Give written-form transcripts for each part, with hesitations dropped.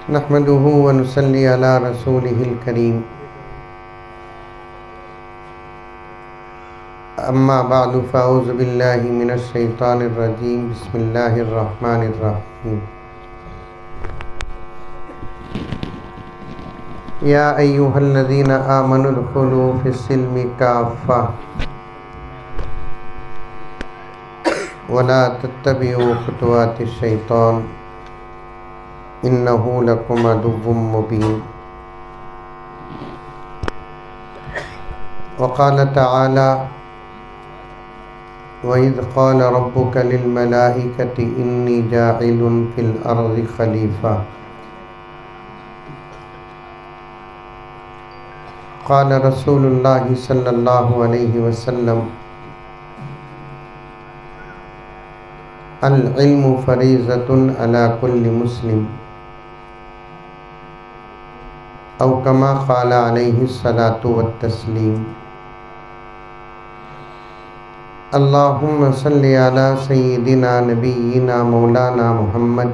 नहमदुहु व नुसल्ली अला रसूलिहिल करीम। अम्मा बअदु फ़अऊज़ु बिल्लाहि मिनश शैतानिर रजीम। बिस्मिल्लाहिर रहमानिर रहीम। या अय्युहल्लज़ीना आमनु उदख़ुलू फ़िस्सिल्मि काफ़्फ़ा वला तत्तबिऊ ख़ुतवातिश शैतान इन्नहु लकुम अदुव्वुम मुबीन। वक़ाल तआला वइज़ क़ाल रब्बुका लिल मलाइकति इन्नी जाइलुन फ़िल अर्ज़ि ख़लीफ़ा क़ाल रसूलुल्लाहि सल्लल्लाहु अलैहि वसल्लम अल इल्मु फ़रीज़तुन अला कुल्लि मुस्लिम औ कमा क़ाल अलैहिस्सलातु वत्तस्लीम। अल्लाहुम्मा सल्लि अला सय्यिदिना नबिय्यिना मौलाना मुहम्मद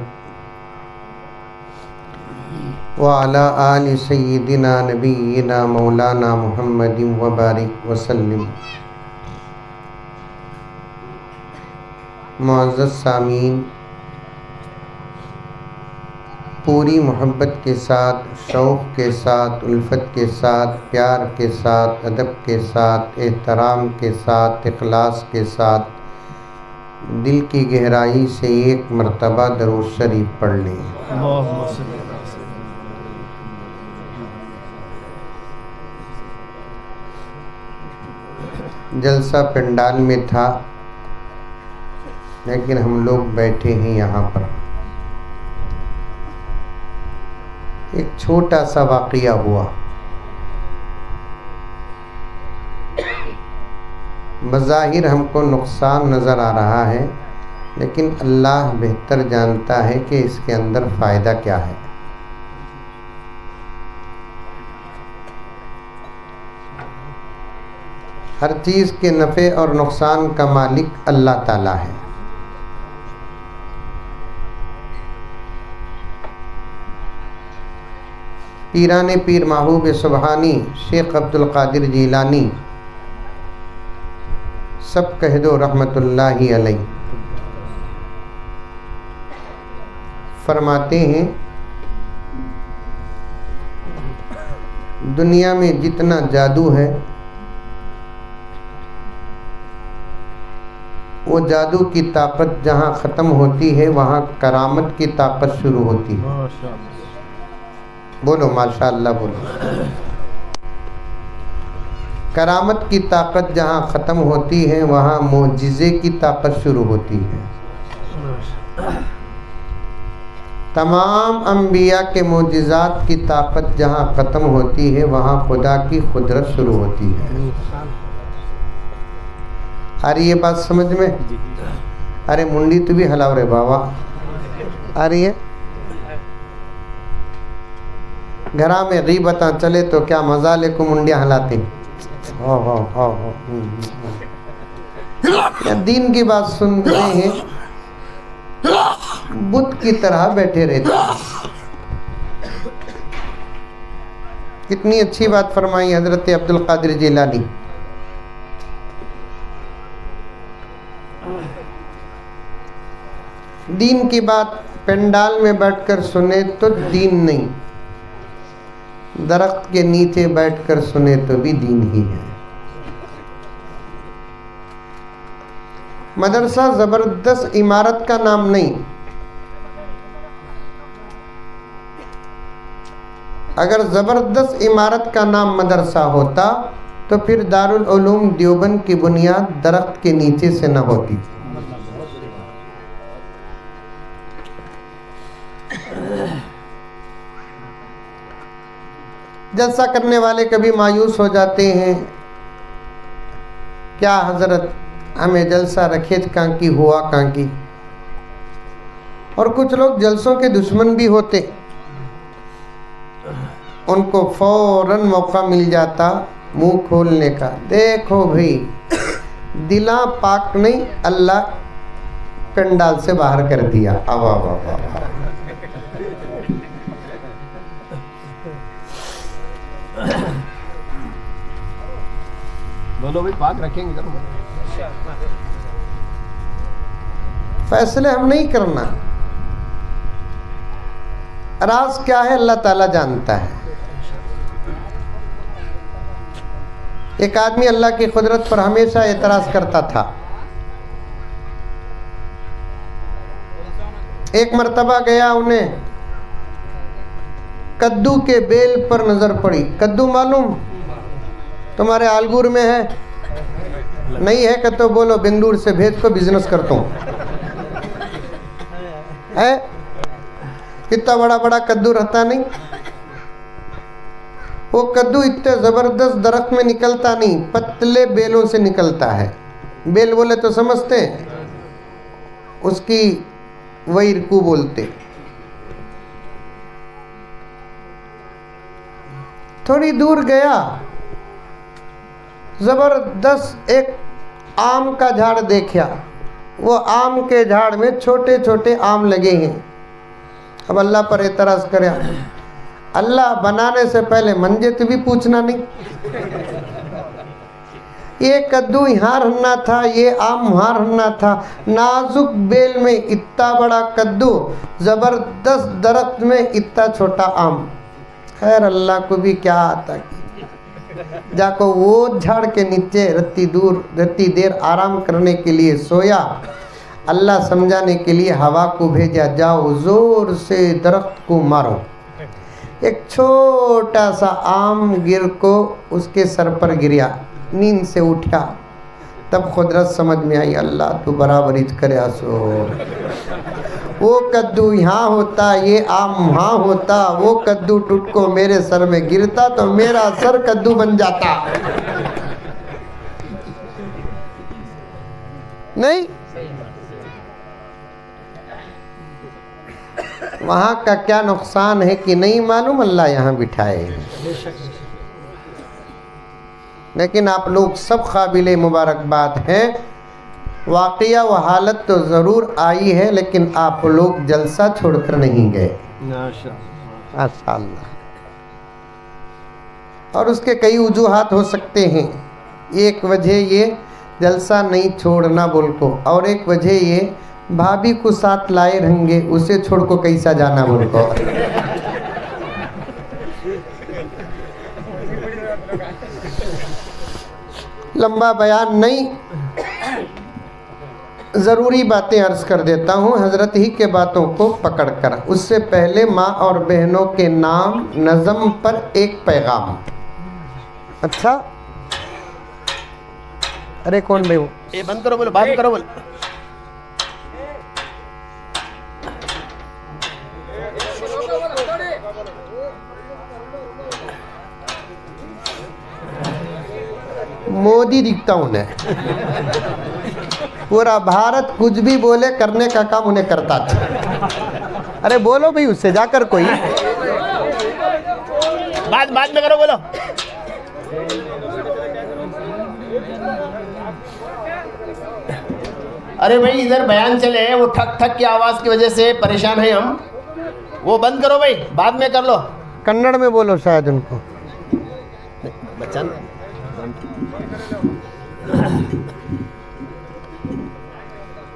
व अला आलि सय्यिदिना नबिय्यिना मौलाना मुहम्मदिन व बारिक वसल्लिम। मुअज़्ज़ज़ सामीन, पूरी मोहब्बत के साथ, शौक़ के साथ, उल्फत के साथ, प्यार के साथ, अदब के साथ, एहतराम के साथ, इखलास के साथ दिल की गहराई से एक मर्तबा दरूद शरीफ पढ़ लें। जलसा पंडाल में था, लेकिन हम लोग बैठे हैं यहाँ पर। एक छोटा सा वाक़या हुआ। बज़ाहिर हमको नुकसान नज़र आ रहा है, लेकिन अल्लाह बेहतर जानता है कि इसके अंदर फ़ायदा क्या है। हर चीज़ के नफ़े और नुकसान का मालिक अल्लाह ताला है। पीराने पीर महबूब सुबहानी शेख अब्दुल कादिर जीलानी सब कह दो रहमतुल्लाहि अलैह फरमाते हैं, दुनिया में जितना जादू है वो जादू की ताकत जहाँ ख़त्म होती है वहाँ करामत की ताकत शुरू होती है। बोलो माशाअल्लाह बोलो। करामत की ताकत जहाँ ख़त्म होती है वहाँ मोजिज़े की ताकत शुरू होती है। तमाम अम्बिया के मोजिज़ात की ताकत जहाँ ख़त्म होती है वहाँ खुदा की कुदरत शुरू होती है। अरे ये बात समझ में? अरे मुंडी तो भी हलाओ रे बाबा। अरे ये घरा में गीबता चले तो क्या मजा लेको मुंडिया हलाते। या दीन की बात सुन रहे हैं, बुत की तरह बैठे रहते। कितनी अच्छी बात फरमाई हजरत अब्दुल कादिर जिलानी। दीन की बात पंडाल में बैठकर सुने तो दीन नहीं, दरख्त के नीचे बैठकर सुने तो भी दीन ही है। मदरसा जबरदस्त इमारत का नाम नहीं। अगर जबरदस्त इमारत का नाम मदरसा होता तो फिर दारुल उलूम देवबंद की बुनियाद दरख्त के नीचे से न होती। जलसा करने वाले कभी मायूस हो जाते हैं, क्या हजरत हमें जलसा रखे कांकी हुआ कांकी। और कुछ लोग जलसों के दुश्मन भी होते, उनको फौरन मौका मिल जाता मुंह खोलने का। देखो भाई, दिला पाक नहीं, अल्लाह पंडाल से बाहर कर दिया। अब बोलो भाई, पाक रखेंगे जरूर। फैसले हम नहीं करना, राज क्या है अल्लाह ताला जानता है। एक आदमी अल्लाह की कुदरत पर हमेशा एतराज करता था। एक मर्तबा गया, उन्हें कद्दू के बेल पर नजर पड़ी। कद्दू मालूम तुम्हारे आलगूर में है? नहीं है कि तो बोलो बेंगलुरु से भेज को बिजनेस करता हूँ। है इतना बड़ा बड़ा कद्दू रहता नहीं। वो कद्दू इतने जबरदस्त दरख्त में निकलता नहीं, पतले बेलों से निकलता है। बेल बोले तो समझते हैं, उसकी वैरकू बोलते। थोड़ी दूर गया, जबरदस्त एक आम का झाड़ देखा। वो आम के झाड़ में छोटे छोटे आम लगे हैं। अब अल्लाह पर एतराज करे, अल्लाह बनाने से पहले मंजे तो भी पूछना नहीं। ये कद्दू यहाँ रखना था, ये आम वहाँ रखना था। नाजुक बेल में इतना बड़ा कद्दू, जबरदस्त दरख्त में इतना छोटा आम। खैर अल्लाह को भी क्या आता कि जाको वो झाड़ के नीचे रत्ती देर आराम करने के लिए सोया। अल्लाह समझाने के लिए हवा को भेजा, जाओ जोर से दरख्त को मारो। एक छोटा सा आम गिर को उसके सर पर गिरा। नींद से उठा, तब खुदरत समझ में आई, अल्लाह तू बराबरी करे आसो। वो कद्दू यहाँ होता, ये आम वहाँ होता। वो कद्दू टूट को मेरे सर में गिरता तो मेरा सर कद्दू बन जाता। नहीं, वहाँ का क्या नुकसान है कि नहीं मालूम, अल्लाह यहाँ बिठाए। लेकिन आप लोग सब काबिले मुबारकबाद हैं। वाक़या व हालत तो ज़रूर आई है, लेकिन आप लोग जलसा छोड़कर नहीं गए। माशाअल्लाह। और उसके कई वजूहात हो सकते हैं। एक वजह ये जलसा नहीं छोड़ना बोल को, और एक वजह ये भाभी को साथ लाए रहेंगे, उसे छोड़ को कैसा जाना बोल को। लंबा बयान नहीं, ज़रूरी बातें अर्ज़ कर देता हूँ हज़रत ही के बातों को पकड़कर। उससे पहले माँ और बहनों के नाम नज़म पर एक पैगाम। अच्छा, अरे कौन भाई वो? ये बंद करो बोलो, बात करो बोलो। मोदी दिखता उन्हें, पूरा भारत कुछ भी बोले करने का काम उन्हें करता था। अरे बोलो भाई उससे जाकर कोई बाद में करो बोलो। अरे भाई इधर बयान चले हैं, वो ठक ठक की आवाज की वजह से परेशान हैं हम। वो बंद करो भाई, बाद में कर लो। कन्नड़ में बोलो शायद उनको। बच्चा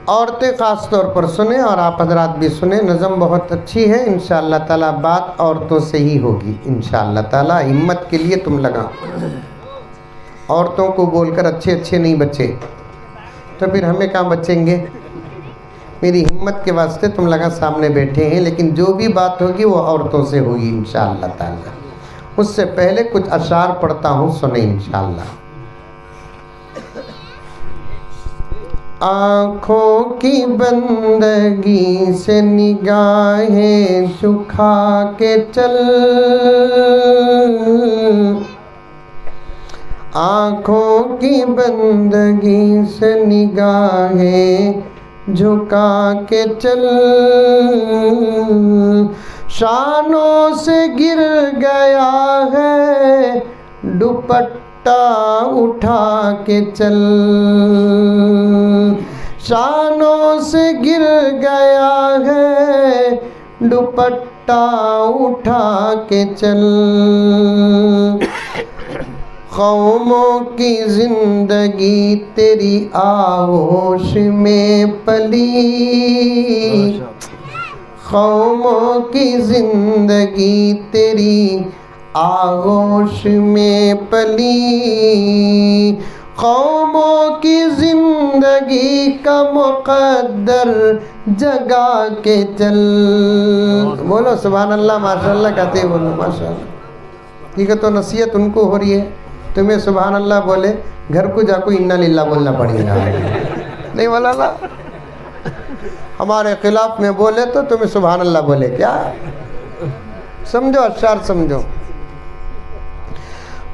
औरतें ख़ास तौर पर सुने और आप हजरात भी सुने। नज़म बहुत अच्छी है। इंशाअल्लाह ताला बात औरतों से ही होगी। इंशाअल्लाह ताला हिम्मत के लिए तुम लगाओ। औरतों को बोलकर अच्छे अच्छे नहीं बचे तो फिर हमें कहाँ बचेंगे। मेरी हिम्मत के वास्ते तुम लगा सामने बैठे हैं, लेकिन जो भी बात होगी वो औरतों से होगी इंशाअल्लाह ताला। उससे पहले कुछ अशार पढ़ता हूँ, सुने इंशाअल्लाह। आँखों की बंदगी से निगाहें झुका के चल, आँखों की बंदगी से निगाहें झुका के चल, शानों से गिर गया है दुपट्टा उठा के चल, शानों से गिर गया है दुपट्टा उठा के चल, कौमों की जिंदगी तेरी आगोश में पली, कौमों की जिंदगी तेरी आगोश में पली, कौमों की जिंदगी का मुक़द्दर जगा के चल। बोलो सुभान अल्लाह, माशाअल्लाह कहते बोलो माशाअल्लाह। ठीक है, तो नसीहत उनको हो रही है, तुम्हें सुभान अल्लाह बोले घर को जाको इन्ना लिल्लाह बोलना पड़ेगा। नहीं बोला ला, हमारे खिलाफ में बोले तो तुम्हें सुभान अल्लाह बोले क्या, समझो अशार समझो।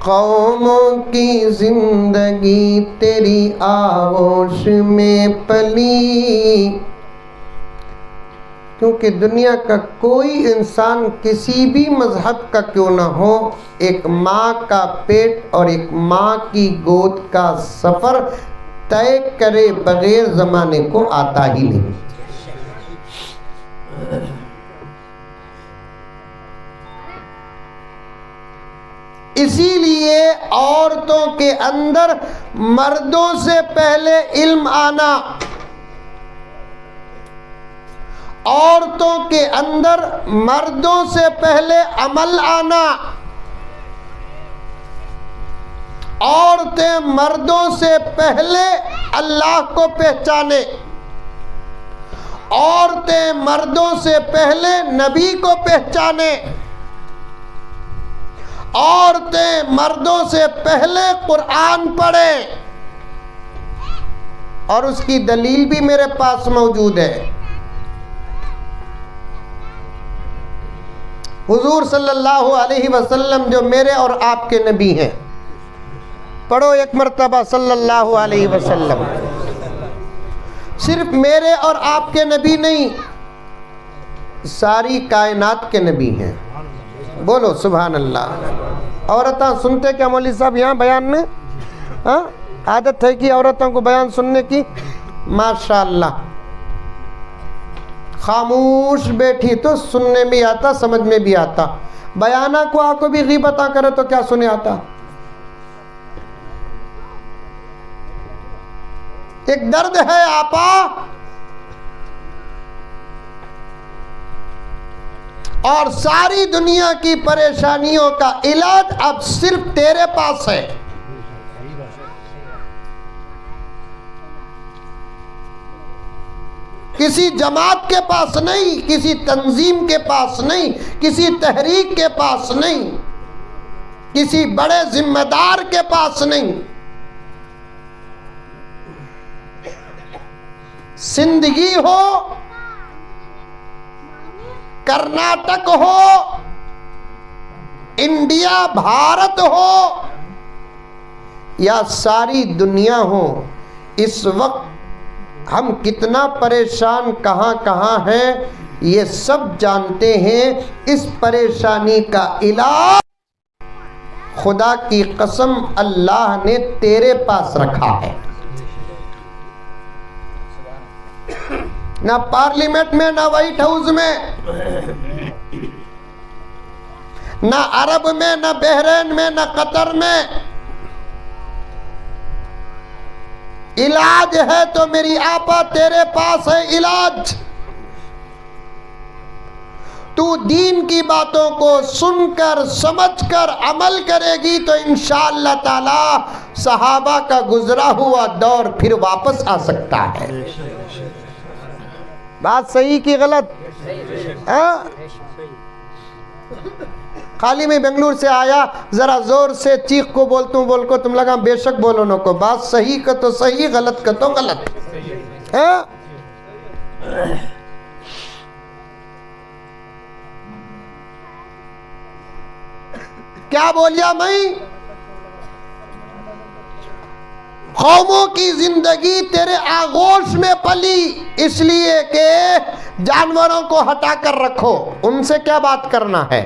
कौमों की जिंदगी तेरी आगोश में पली, क्योंकि दुनिया का कोई इंसान किसी भी मजहब का क्यों ना हो, एक माँ का पेट और एक माँ की गोद का सफ़र तय करे बगैर ज़माने को आता ही नहीं। इसीलिए औरतों के अंदर मर्दों से पहले इल्म आना, औरतों के अंदर मर्दों से पहले अमल आना, औरतें मर्दों से पहले अल्लाह को पहचाने, औरतें मर्दों से पहले नबी को पहचाने, औरतें मर्दों से पहले कुरान पढ़े। और उसकी दलील भी मेरे पास मौजूद है। हुजूर सल्लल्लाहु अलैहि वसल्लम जो मेरे और आपके नबी हैं, पढ़ो एक मर्तबा सल्लल्लाहु अलैहि वसल्लम। सिर्फ मेरे और आपके नबी नहीं, सारी कायनात के नबी हैं। बोलो सुभान अल्लाह। औरतें सुनते क्या मौलवी साहब यहाँ बयान में? हाँ, आदत है कि औरतों को बयान सुनने की? माशाअल्लाह, खामोश बैठी तो सुनने में आता, समझ में भी आता। बयाना को आको भी ग़ीबत करे तो क्या सुने आता। एक दर्द है आपा, और सारी दुनिया की परेशानियों का इलाज अब सिर्फ तेरे पास है। किसी जमात के पास नहीं, किसी तंजीम के पास नहीं, किसी तहरीक के पास नहीं, किसी बड़े जिम्मेदार के पास नहीं। जिंदगी हो, कर्नाटक हो, इंडिया भारत हो, या सारी दुनिया हो, इस वक्त हम कितना परेशान कहाँ कहाँ हैं ये सब जानते हैं। इस परेशानी का इलाज खुदा की कसम अल्लाह ने तेरे पास रखा है। ना पार्लियामेंट में, ना व्हाइट हाउस में, ना अरब में, ना बहरीन में, ना कतर में। इलाज है तो मेरी आपा तेरे पास है इलाज। तू दीन की बातों को सुनकर समझकर अमल करेगी तो इंशाअल्लाह ताला सहाबा का गुजरा हुआ दौर फिर वापस आ सकता है। बात सही की गलत? खाली मैं बेंगलुरु से आया, जरा जोर से चीख को बोलता हूँ, बोल को तुम लगा बेशक बोलो न को। बात सही का तो सही, गलत का तो गलत है। क्या बोलिया मैं? कौमों की जिंदगी तेरे आगोश में पली, इसलिए कि जानवरों को हटाकर रखो। उनसे क्या बात करना है?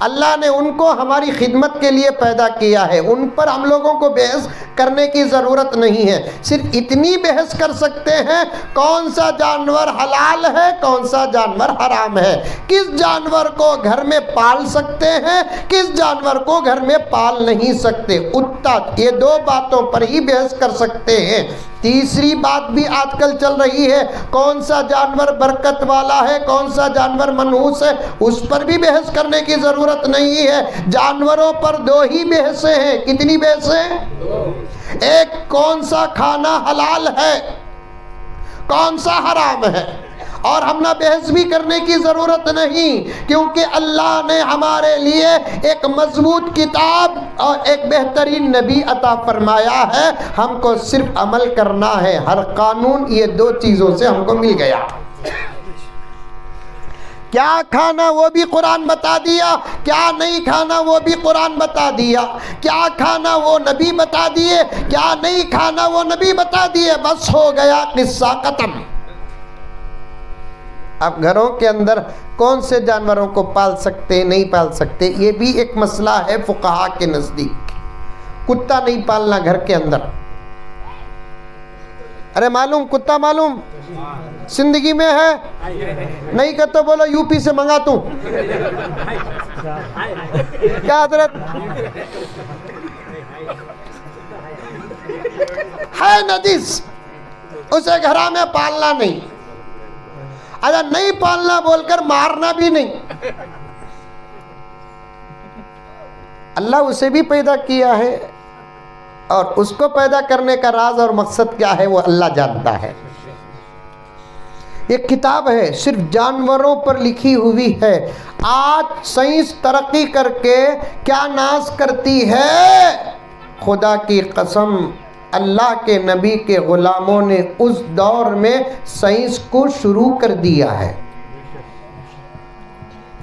अल्लाह ने उनको हमारी खिदमत के लिए पैदा किया है, उन पर हम लोगों को बहस करने की ज़रूरत नहीं है। सिर्फ इतनी बहस कर सकते हैं कौन सा जानवर हलाल है, कौन सा जानवर हराम है, किस जानवर को घर में पाल सकते हैं, किस जानवर को घर में पाल नहीं सकते। उत्ता ये दो बातों पर ही बहस कर सकते हैं। तीसरी बात भी आजकल चल रही है, कौन सा जानवर बरकत वाला है, कौन सा जानवर मनहूस है, उस पर भी बहस करने की ज़रूरत नहीं है। जानवरों पर दो ही बहसें हैं। कितनी बहसें? एक, कौन सा खाना हलाल है, कौन सा हराम है, और हम ना बहस भी करने की ज़रूरत नहीं, क्योंकि अल्लाह ने हमारे लिए एक मजबूत किताब और एक बेहतरीन नबी अता फरमाया है। हमको सिर्फ अमल करना है। हर कानून ये दो चीज़ों से हमको मिल गया। क्या खाना वो भी कुरान बता दिया, क्या नहीं खाना वो भी कुरान बता दिया, क्या खाना वो नबी बता दिए, क्या नहीं खाना वो नबी बता दिए। बस हो गया, किस्सा खत्म। अब घरों के अंदर कौन से जानवरों को पाल सकते नहीं पाल सकते, ये भी एक मसला है फुक़हा के नज़दीक। कुत्ता नहीं पालना घर के अंदर। अरे मालूम, कुत्ता मालूम जिंदगी में है नहीं कर तो बोलो यूपी से मंगा तू। क्या हजरत है नजीस, उसे घरा में पालना नहीं। अरे नहीं पालना बोलकर मारना भी नहीं। अल्लाह उसे भी पैदा किया है और उसको पैदा करने का राज और मकसद क्या है वो अल्लाह जानता है। एक किताब है सिर्फ जानवरों पर लिखी हुई है। आज साइंस तरक्की करके क्या नाश करती है, खुदा की कसम अल्लाह के नबी के ग़ुलामों ने उस दौर में साइंस को शुरू कर दिया है।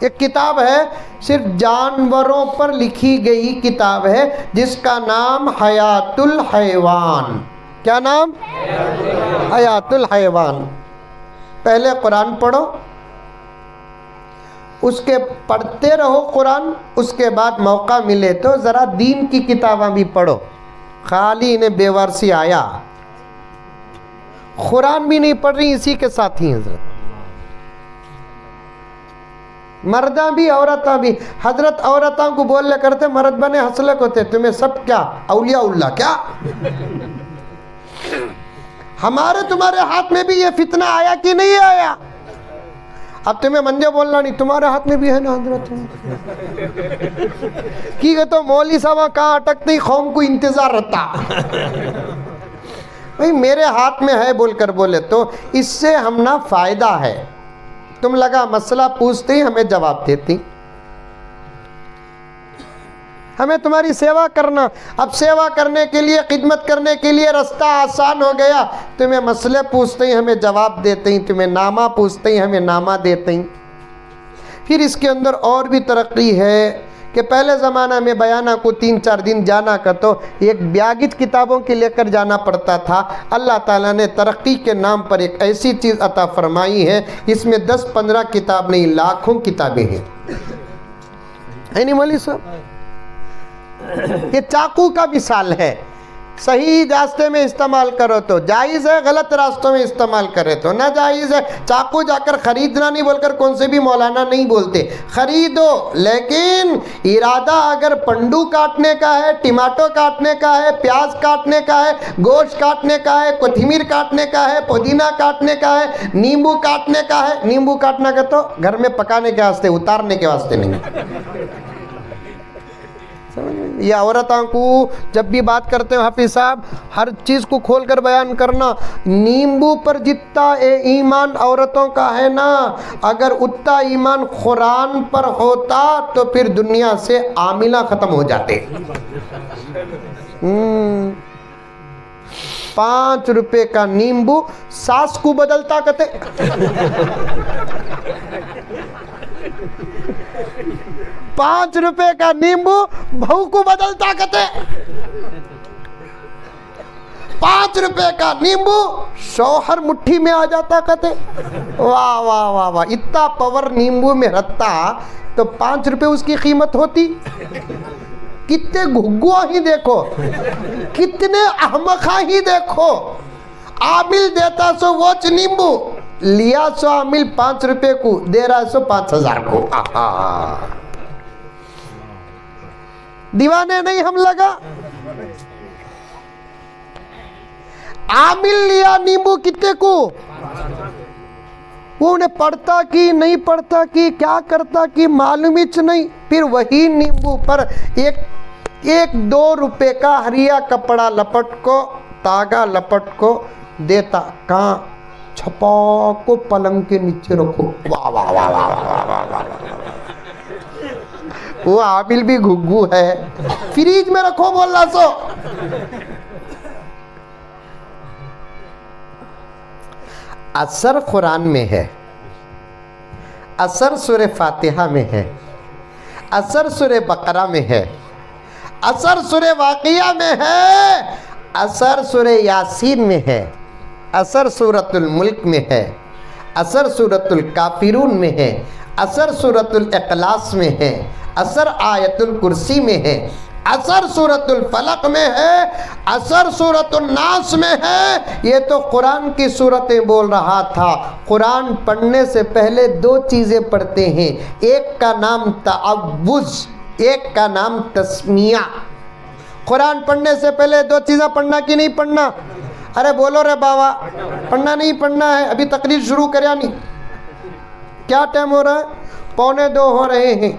एक किताब है सिर्फ जानवरों पर लिखी गई किताब है जिसका नाम हयातुल हैवान। क्या नाम? हयातुल हैवान। पहले कुरान पढ़ो, उसके पढ़ते रहो कुरान, उसके बाद मौका मिले तो ज़रा दीन की किताबें भी पढ़ो। खाली इन्हें बेवारसी आया, कुरान भी नहीं पढ़ रही, इसी के साथ ही हजरत मर्दा भी औरता भी। हजरत औरतों को बोल करते मर्द बने हंसलक होते, तुम्हें सब क्या औलिया उल्ला क्या। हमारे तुम्हारे हाथ में भी ये फितना आया कि नहीं आया? अब तुम्हें मंजे बोलना नहीं, तुम्हारे हाथ में भी है ना हजरत की तो मौली साहब कहाँ अटकते कौम को इंतजार रहता। भाई मेरे हाथ में है बोलकर बोले तो इससे हम ना फायदा है। तुम लगा मसला पूछते ही हमें जवाब देती, हमें तुम्हारी सेवा करना। अब सेवा करने के लिए, खिदमत करने के लिए रास्ता आसान हो गया। तुम्हें मसले पूछते ही हमें जवाब देते ही, तुम्हें नामा पूछते ही हमें नामा देते ही। फिर इसके अंदर और भी तरक्की है कि पहले ज़माना में बयाना को 3-4 दिन जाना का तो एक ब्यागित किताबों के लेकर जाना पड़ता था। अल्लाह ताला ने तरक्की के नाम पर एक ऐसी चीज़ अता फरमाई है, इसमें 10-15 किताब नहीं लाखों किताबें हैं। है नहीं मौलवी साहब? ये चाकू का मिसाल है। सही रास्ते में इस्तेमाल करो तो जायज़ है, गलत रास्तों में इस्तेमाल करे तो नाजायज़ है। चाकू जाकर ख़रीदना नहीं बोलकर कौन से भी मौलाना नहीं बोलते, ख़रीदो, लेकिन इरादा अगर पंडू काटने का है, टमाटो काटने का है, प्याज काटने का है, गोश्त काटने का है, कोथिमीर काटने का है, पुदीना काटने का है, नींबू काटने का है। नींबू काटना का तो घर में पकाने के वास्ते, उतारने के वास्ते नहीं। ये औरतों को जब भी बात करते हो हाफिज साहब, हर चीज़ को खोल कर बयान करना। नींबू पर जितना ईमान औरतों का है ना, अगर उतना ईमान कुरान पर होता तो फिर दुनिया से आमिला ख़त्म हो जाते। 5 रुपए का नींबू सास को बदलता कहते। 5 रुपए का नींबू बहू को बदलता कहते। 5 रुपए का नींबू शौहर मुट्ठी में आ जाता कहते। वाह वाह वाह वाह, इतना पावर नींबू में रहता तो 5 रुपए उसकी कीमत होती। कितने घुग्गुआ ही देखो, कितने अहमखा ही देखो। आमिल देता सो वोच नींबू, लिया सो आमिल 5 रुपए को, दे रहा सो 5000 को। दीवाने नहीं हम लगा। आमिल लिया नींबू कितने को, वो उन्हें पढ़ता कि नहीं पढ़ता कि क्या करता कि मालूम ही नहीं। फिर वही नींबू पर एक 2 रुपए का हरिया कपड़ा लपट को, तागा लपट को देता। कहाँ? छपा को पलंग के नीचे रखो। वाह वाह वाह वाह वाह वाह वाह। वो आमिल भी घुग्गू है। फ्रिज में रखो बोला सो। असर कुरान में है, असर सूरह फातिहा में है, असर सूरह बकरा में है, असर सूरह वाक़िया में है, असर सूरह यासीन में है, असर सूरतुल मुल्क में है, असर सूरतुल काफिरून में है, असर सूरतुल इखलास में है, असर आयतुल कुर्सी में है, असर सूरतुल फलक में है, असर सूरतुल नास में है। ये तो कुरान की सूरतें बोल रहा था। कुरान पढ़ने से पहले 2 चीज़ें पढ़ते हैं, एक का नाम तअव्वुज़, एक का नाम तस्मिया। कुरान पढ़ने से पहले 2 चीज़ें पढ़ना कि नहीं पढ़ना? अरे बोलो रे बाबा, पढ़ना नहीं पढ़ना है? अभी तकरीर शुरू कर या नहीं? क्या टाइम हो रहा है? 1:45 हो रहे हैं।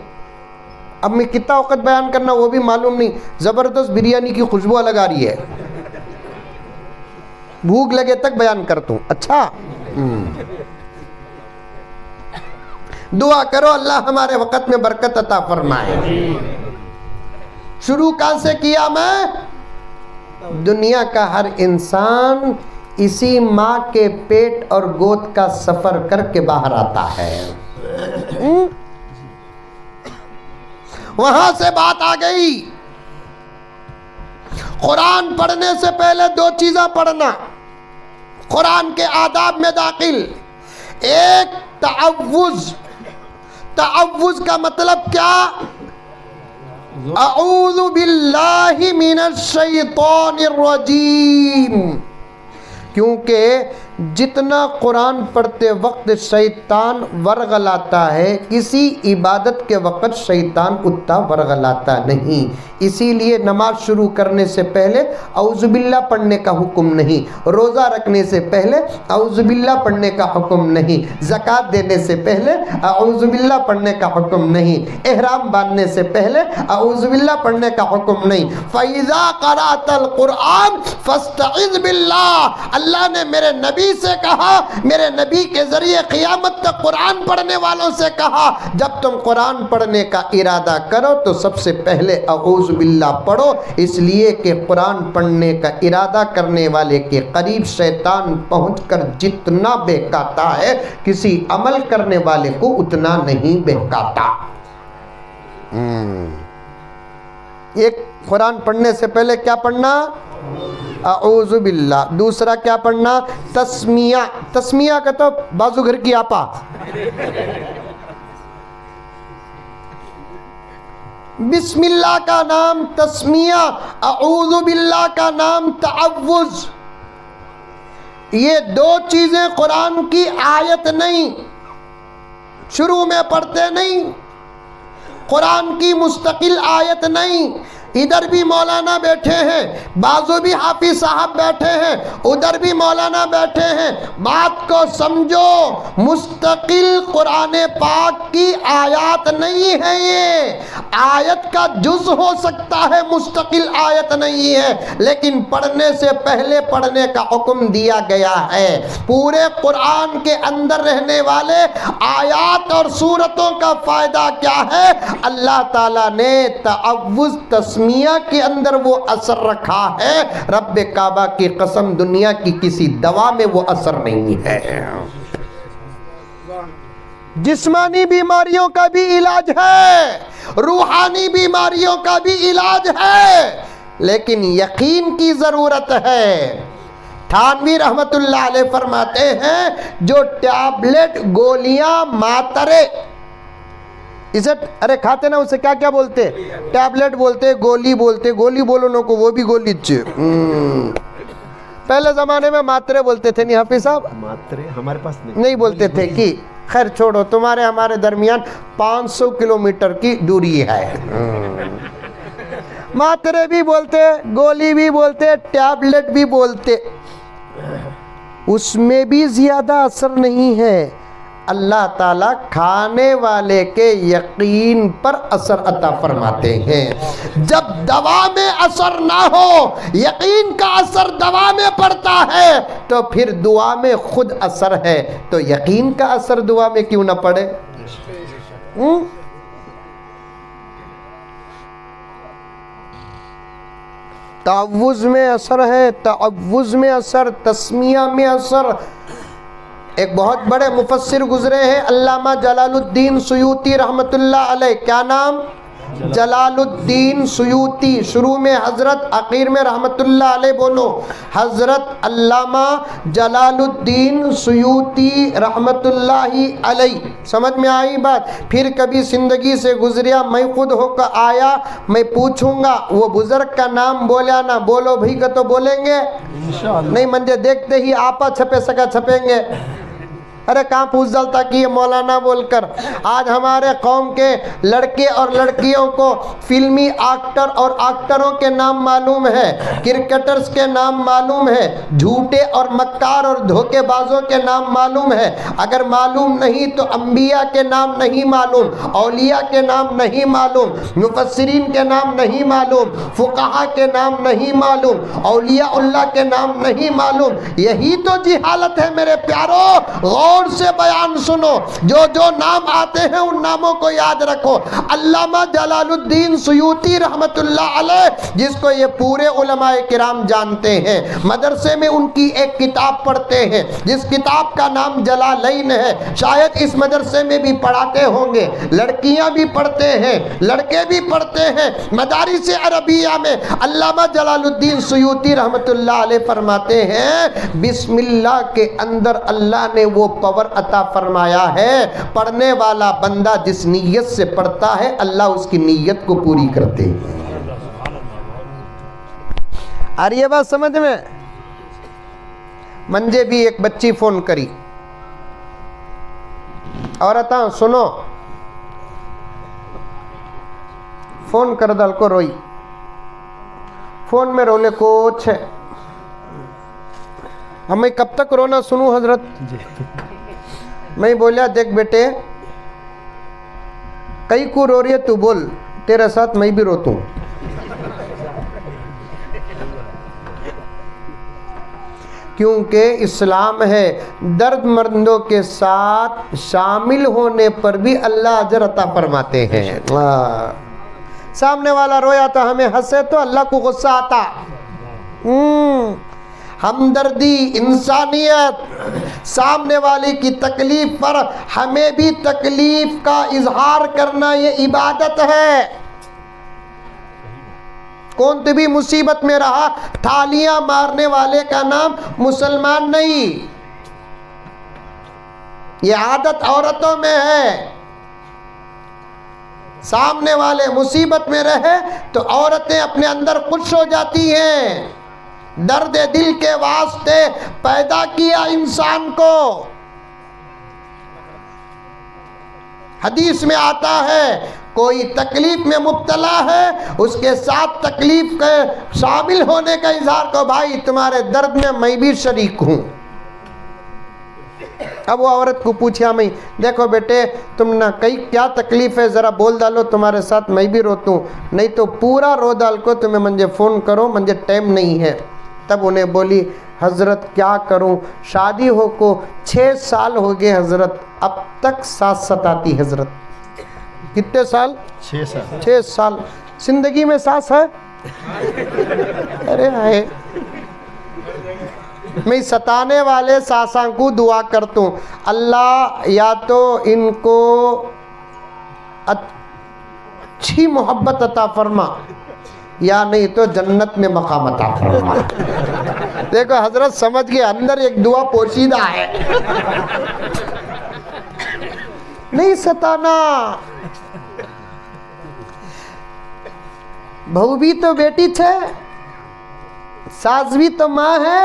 अब मैं कितना वक्त बयान करना वो भी मालूम नहीं। ज़बरदस्त बिरयानी की खुशबू लगा रही है, भूख लगे तक बयान करता हूँ। अच्छा, दुआ करो अल्लाह हमारे वक़्त में बरकत अता फरमाए। शुरू कहाँ से किया मैं? दुनिया का हर इंसान इसी माँ के पेट और गोद का सफर करके बाहर आता है। वहां से बात आ गई। कुरान पढ़ने से पहले 2 चीजें पढ़ना, कुरान के आदाब में दाखिल। एक तअव्वुज़। तअव्वुज़ का मतलब क्या? अऊज़ु बिल्लाहि मिनश शैतानिर रजीम। क्योंकि जितना कुरान पढ़ते वक्त शैतान वर्गलाता है, किसी इबादत के वक्त शैतान उतना वर्गलाता नहीं। इसीलिए नमाज शुरू करने से पहले औज़ुबिल्लाह पढ़ने का हुक्म नहीं, रोज़ा रखने से पहले औज़ुबिल्लाह पढ़ने का हुक्म नहीं, ज़कात देने से पहले औज़ुबिल्लाह पढ़ने का हुक्म नहीं, एहराम बांधने से पहले औज़ुबिल्लाह पढ़ने का हुक्म नहीं। फ़इज़ा क़राअतल क़ुरआन फ़स्तइज़ बिल्लाह। अल्लाह ने मेरे नबी से कहा, मेरे नबी के जरिए क़यामत तक कुरान पढ़ने वालों से कहा, जब तुम कुरान पढ़ने का इरादा करो तो सबसे पहले अऊज़ु बिल्लाह पढ़ो। इसलिए कि कुरान पढ़ने का इरादा करने वाले के करीब शैतान पहुंचकर जितना बहकाता है, किसी अमल करने वाले को उतना नहीं बहकाता। एक कुरान पढ़ने से पहले क्या पढ़ना? अऊज़ु बिल्लाह। दूसरा क्या पढ़ना? तस्मिया। तस्मिया का तो बाजू घर की आपा। बिस्मिल्लाह का नाम तस्मिया, अऊज़ु बिल्लाह का नाम तअव्वुज़। ये 2 चीजें कुरान की आयत नहीं, शुरू में पढ़ते नहीं, कुरान की मुस्तकिल आयत नहीं। इधर भी मौलाना बैठे हैं, बाजू भी हाफिज साहब बैठे हैं, उधर भी मौलाना बैठे हैं। बात को समझो, मुस्तकिल कुरान पाक की आयत नहीं है। ये आयत का जुज हो सकता है, मुस्तकिल आयत नहीं है, लेकिन पढ़ने से पहले पढ़ने का हुक्म दिया गया है। पूरे कुरान के अंदर रहने वाले आयात और सूरतों का फायदा क्या है? अल्लाह ताला ने तअव्वुज़ तस्मिया के अंदर वो असर रखा है। रब्बे काबा की कसम, दुनिया की किसी दवा में वो असर नहीं है। जिस्मानी बीमारियों का भी इलाज है, रूहानी बीमारियों का भी इलाज है, लेकिन यकीन की जरूरत है। थानवी रहमतुल्लाह अलैह फरमाते हैं, जो टैबलेट, गोलियां, मातरे इसे अरे खाते ना उसे क्या क्या बोलते, टैबलेट बोलते, गोली बोलते, गोली बोलो नो को वो भी गोली पहले ज़माने में मात्रे बोलते थे, नहीं हाफिज साहब? मात्रे हमारे पास नहीं बोलते थे कि खैर छोड़ो, तुम्हारे हमारे दरमियान 500 किलोमीटर की दूरी है। मात्रे भी बोलते, गोली भी बोलते, टैबलेट भी बोलते, उसमें भी ज़्यादा असर नहीं है। अल्लाह ताला खाने वाले के यकीन पर असर अता फरमाते हैं। जब दवा में असर ना हो, यकीन का असर दवा में पड़ता है, तो फिर दुआ में खुद असर है, तो यकीन का असर दुआ में क्यों ना पड़े? तअव्वुज़ में असर है, तअव्वुज़ में असर, तस्मिया में असर। एक बहुत बड़े मुफस्सिर गुजरे हैं, अल्लामा जलालुद्दीन सुयूती रहमतुल्लाह अलैह। क्या नाम? जलालुद्दीन सुयूती। शुरू में हजरत, आखिर में रहमतुल्लाह अलैह बोलो। हजरत अल्लामा जलालुद्दीन सुयूती रहमतुल्लाही अलैह। समझ में आई बात? फिर कभी जिंदगी से गुजरिया, मैं खुद होकर आया, मैं पूछूंगा वो बुजुर्ग का नाम बोला ना, बोलो भाई का तो बोलेंगे नहीं, मंजे देखते ही आपा छपे सका छपेंगे। अरे कहाँ पूछ डालता कि ये मौलाना बोलकर। आज हमारे कौम के लड़के और लड़कियों को फिल्मी एक्टर और एक्टरों के नाम मालूम है, क्रिकेटर्स के नाम मालूम है, झूठे और मक्कार और धोखेबाजों के नाम मालूम है। अगर मालूम नहीं तो अंबिया के नाम नहीं मालूम, औलिया के नाम नहीं मालूम, मुफस्सिरीन के नाम नहीं मालूम, फुक़हा के नाम नहीं मालूम, औलिया उल्लाह के नाम नहीं मालूम। यही तो जिहालत है मेरे प्यारों। गौर से बयान सुनो, जो जो नाम आते हैं उन नामों को याद रखो। अल्लामा जलालुद्दीन सुयूती रहमतुल्लाह अलैह, जिसको ये पूरे उलमाए किराम जानते हैं, मदरसे में उनकी एक किताब पढ़ते हैं जिस किताब का नाम जलालैन है। शायद इस मदरसे में भी पढ़ाते होंगे, लड़कियां भी पढ़ते हैं, लड़के भी पढ़ते हैं। मदारिस अरबिया में अल्लामा जलालुद्दीन सुयूती रहमतुल्लाह अलैह फरमाते हैं, बिस्मिल्लाह के अंदर अल्लाह ने वो पावर अता फरमाया है, पढ़ने वाला बंदा जिस नीयत से पढ़ता है अल्लाह उसकी नीयत को पूरी करते हैं। आ रही है बात समझ में? मंजे भी एक बच्ची फोन करी, औरत सुनो, फोन कर दल को रोई, फोन में रोले कुछ है, हमें कब तक रोना सुनूं हजरत जी? मैं बोलिया देख बेटे, कई को रो रही है तू बोल, तेरे साथ मैं भी रोतूं। क्योंकि इस्लाम है, दर्दमंदों के साथ शामिल होने पर भी अल्लाह अजर अता फरमाते हैं। सामने वाला रोया तो हमें हंसे तो अल्लाह को गुस्सा आता। हमदर्दी, इंसानियत, सामने वाले की तकलीफ पर हमें भी तकलीफ का इजहार करना ये इबादत है। कौन तो भी मुसीबत में रहा, थालियां मारने वाले का नाम मुसलमान नहीं। ये आदत औरतों में है। सामने वाले मुसीबत में रहे तो औरतें अपने अंदर खुश हो जाती हैं। दर्द दिल के वास्ते पैदा किया इंसान को। हदीस में आता है, कोई तकलीफ में मुब्तला है, उसके साथ तकलीफ के शामिल होने का इजहार को, भाई तुम्हारे दर्द में मैं भी शरीक हूं। अब वो औरत को पूछा, मैं देखो बेटे तुम ना कई क्या तकलीफ है, ज़रा बोल डालो, तुम्हारे साथ मैं भी रोतूं, नहीं तो पूरा रो डाल को तुम्हें मुझे फ़ोन करो, मुझे टाइम नहीं है। तब उन्हें बोली, हज़रत क्या करूं, शादी हो को 6 साल हो गए हज़रत, अब तक सास सताती। हज़रत कितने साल? 6 साल। 6 साल जिंदगी में सास है? अरे है। मैं सताने वाले सासां को दुआ करता हूँ, अल्लाह या तो इनको अच्छी मोहब्बत अता फरमा, या नहीं तो जन्नत में मकाम अता फरमा। देखो हजरत समझ के अंदर एक दुआ पोशीदा है। नहीं सताना, बहू भी तो बेटी छे, सास भी तो माँ है।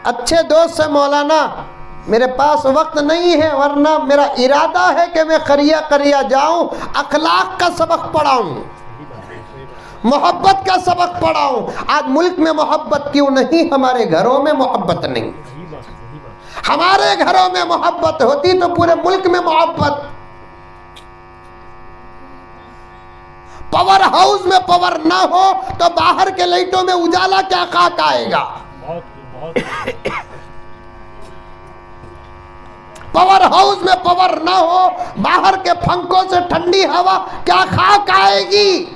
अच्छे दोस्त है मौलाना, मेरे पास वक्त नहीं है, वरना मेरा इरादा है कि मैं करिया करिया जाऊं, अखलाक का सबक पढ़ाऊं, मोहब्बत का सबक पढ़ाऊं। आज मुल्क में मोहब्बत क्यों नहीं? हमारे घरों में मोहब्बत नहीं। हमारे घरों में मोहब्बत होती तो पूरे मुल्क में मोहब्बत। पावर हाउस में पावर ना हो तो बाहर के लाइटों में उजाला क्या खाक आएगा? पावर हाउस में पावर ना हो, बाहर के पंखों से ठंडी हवा क्या खाक आएगी?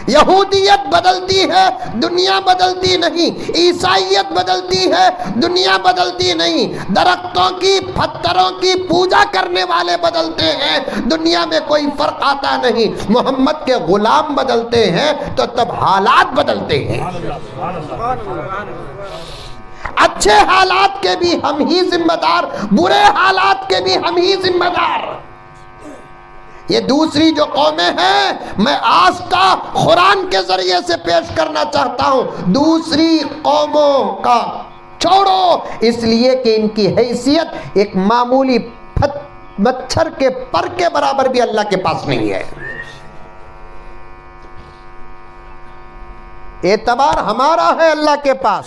यहूदियत बदलती है, दुनिया बदलती नहीं। ईसाइयत बदलती है, दुनिया बदलती नहीं। दरख्तों की, पत्थरों की पूजा करने वाले बदलते हैं, दुनिया में कोई फर्क आता नहीं। मोहम्मद के गुलाम बदलते हैं तो तब हालात बदलते हैं। अच्छे हालात के भी हम ही जिम्मेदार, बुरे हालात के भी हम ही जिम्मेदार। ये दूसरी जो कौमें हैं, मैं आस्था कुरान के जरिए से पेश करना चाहता हूं। दूसरी कौमों का छोड़ो, इसलिए कि इनकी हैसियत एक मामूली मच्छर के पर के बराबर भी अल्लाह के पास नहीं है। एतबार हमारा है अल्लाह के पास,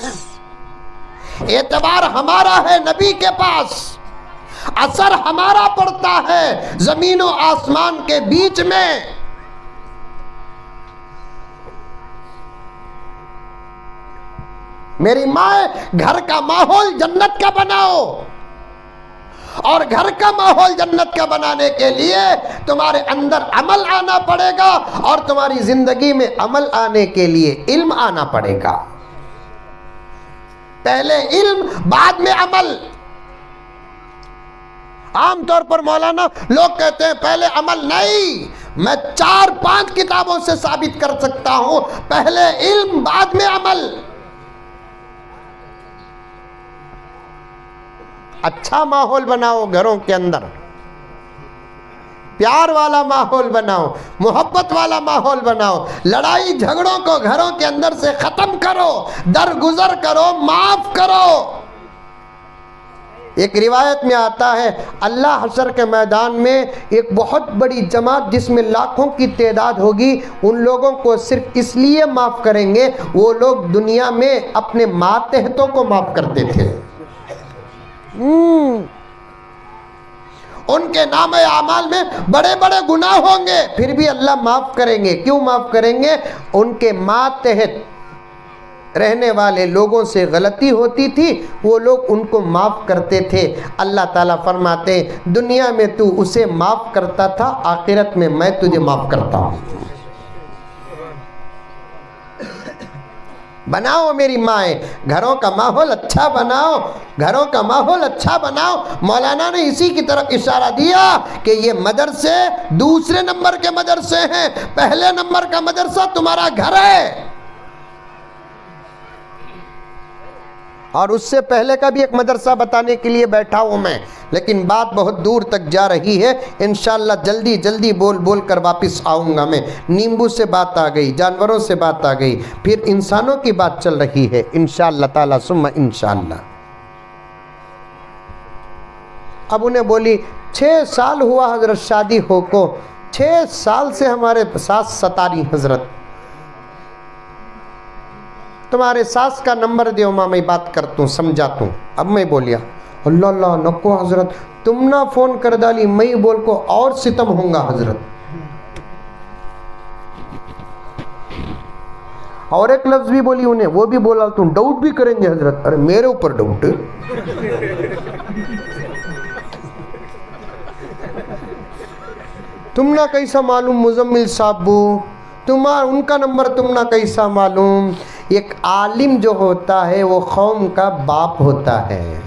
एतबार हमारा है नबी के पास, असर हमारा पड़ता है जमीन और आसमान के बीच में। मेरी माँ, घर का माहौल जन्नत का बनाओ, और घर का माहौल जन्नत का बनाने के लिए तुम्हारे अंदर अमल आना पड़ेगा, और तुम्हारी जिंदगी में अमल आने के लिए इल्म आना पड़ेगा। पहले इल्म, बाद में अमल। आमतौर पर मौलाना लोग कहते हैं पहले अमल। नहीं, मैं 4-5 किताबों से साबित कर सकता हूं, पहले इल्म बाद में अमल। अच्छा माहौल बनाओ घरों के अंदर, प्यार वाला माहौल बनाओ, मोहब्बत वाला माहौल बनाओ। लड़ाई झगड़ों को घरों के अंदर से खत्म करो, दरगुजर करो, माफ करो। एक रिवायत में आता है, अल्लाह हशर के मैदान में एक बहुत बड़ी जमात जिसमें लाखों की तादाद होगी, उन लोगों को सिर्फ इसलिए माफ़ करेंगे, वो लोग दुनिया में अपने मातहतों को माफ़ करते थे। उनके नामे आमाल में बड़े बड़े गुनाह होंगे, फिर भी अल्लाह माफ़ करेंगे। क्यों माफ़ करेंगे? उनके मातहत रहने वाले लोगों से गलती होती थी, वो लोग उनको माफ़ करते थे। अल्लाह ताला फरमाते हैं, दुनिया में तू उसे माफ़ करता था, आखिरत में मैं तुझे माफ़ करता हूँ। बनाओ मेरी माएँ, घरों का माहौल अच्छा बनाओ, घरों का माहौल अच्छा बनाओ। मौलाना ने इसी की तरफ इशारा दिया कि ये मदरसे दूसरे नंबर के मदरसे हैं, पहले नंबर का मदरसा तुम्हारा घर है। और उससे पहले का भी एक मदरसा बताने के लिए बैठा हूँ मैं, लेकिन बात बहुत दूर तक जा रही है। इंशाअल्लाह जल्दी जल्दी बोल बोल कर वापस आऊँगा मैं। नींबू से बात आ गई, जानवरों से बात आ गई, फिर इंसानों की बात चल रही है। इंशाअल्लाह ताला सुम्मा इंशाअल्लाह। अब उन्हें बोली 6 साल हुआ हजरत शादी हो को, 6 साल से हमारे सास सता रही हजरत, तुम्हारे सास का नंबर दो माँ, मैं बात करता हूँ, समझाता हूँ। अब मैं बोलिया, अल्लाह अल्लाह नको हजरत, तुम ना फ़ोन कर डाली, मैं बोल को और सितम होगा हजरत। और एक लफ्ज़ भी बोली उन्हें, वो भी बोला तुम डाउट भी करेंगे हजरत। अरे मेरे ऊपर डाउट? तुम ना कैसा मालूम मुजम्मिल साहबू, तुम्हारा उनका नंबर तुम ना कैसा मालूम। एक आलिम जो होता है वो कौम का बाप होता है,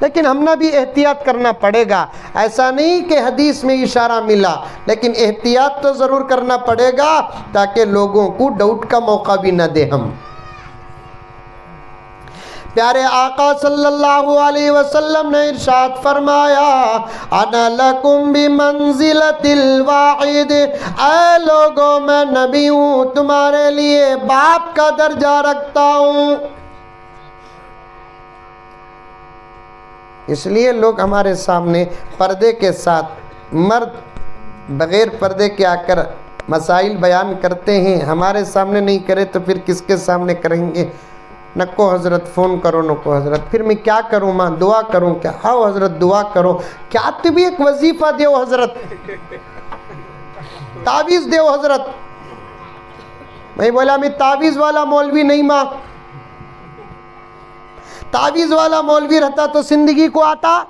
लेकिन हमने भी एहतियात करना पड़ेगा। ऐसा नहीं कि हदीस में इशारा मिला, लेकिन एहतियात तो ज़रूर करना पड़ेगा ताकि लोगों को डाउट का मौका भी न दे हम। प्यारे आका सल्लल्लाहु अलैहि वसल्लम ने इरशाद फरमाया, अना लकुम बिमंजिलतिल वाहिद, ऐ लोगों मैं नबी हूँ, तुम्हारे लिए बाप का दर्जा रखता हूँ। इसलिए लोग हमारे सामने पर्दे के साथ, मर्द बगैर पर्दे के आकर मसाइल बयान करते हैं, हमारे सामने नहीं करे तो फिर किसके सामने करेंगे। नको हज़रत फ़ोन करो, नको हज़रत, फिर मैं क्या करूँ माँ, दुआ करूँ क्या? आओ हज़रत दुआ करो, क्या तुम भी एक वजीफ़ा दो हज़रत, तावीज़ दो हज़रत। मैं बोला मैं तावीज़ वाला मौलवी नहीं माँ, तावीज़ वाला मौलवी रहता तो जिंदगी को आता,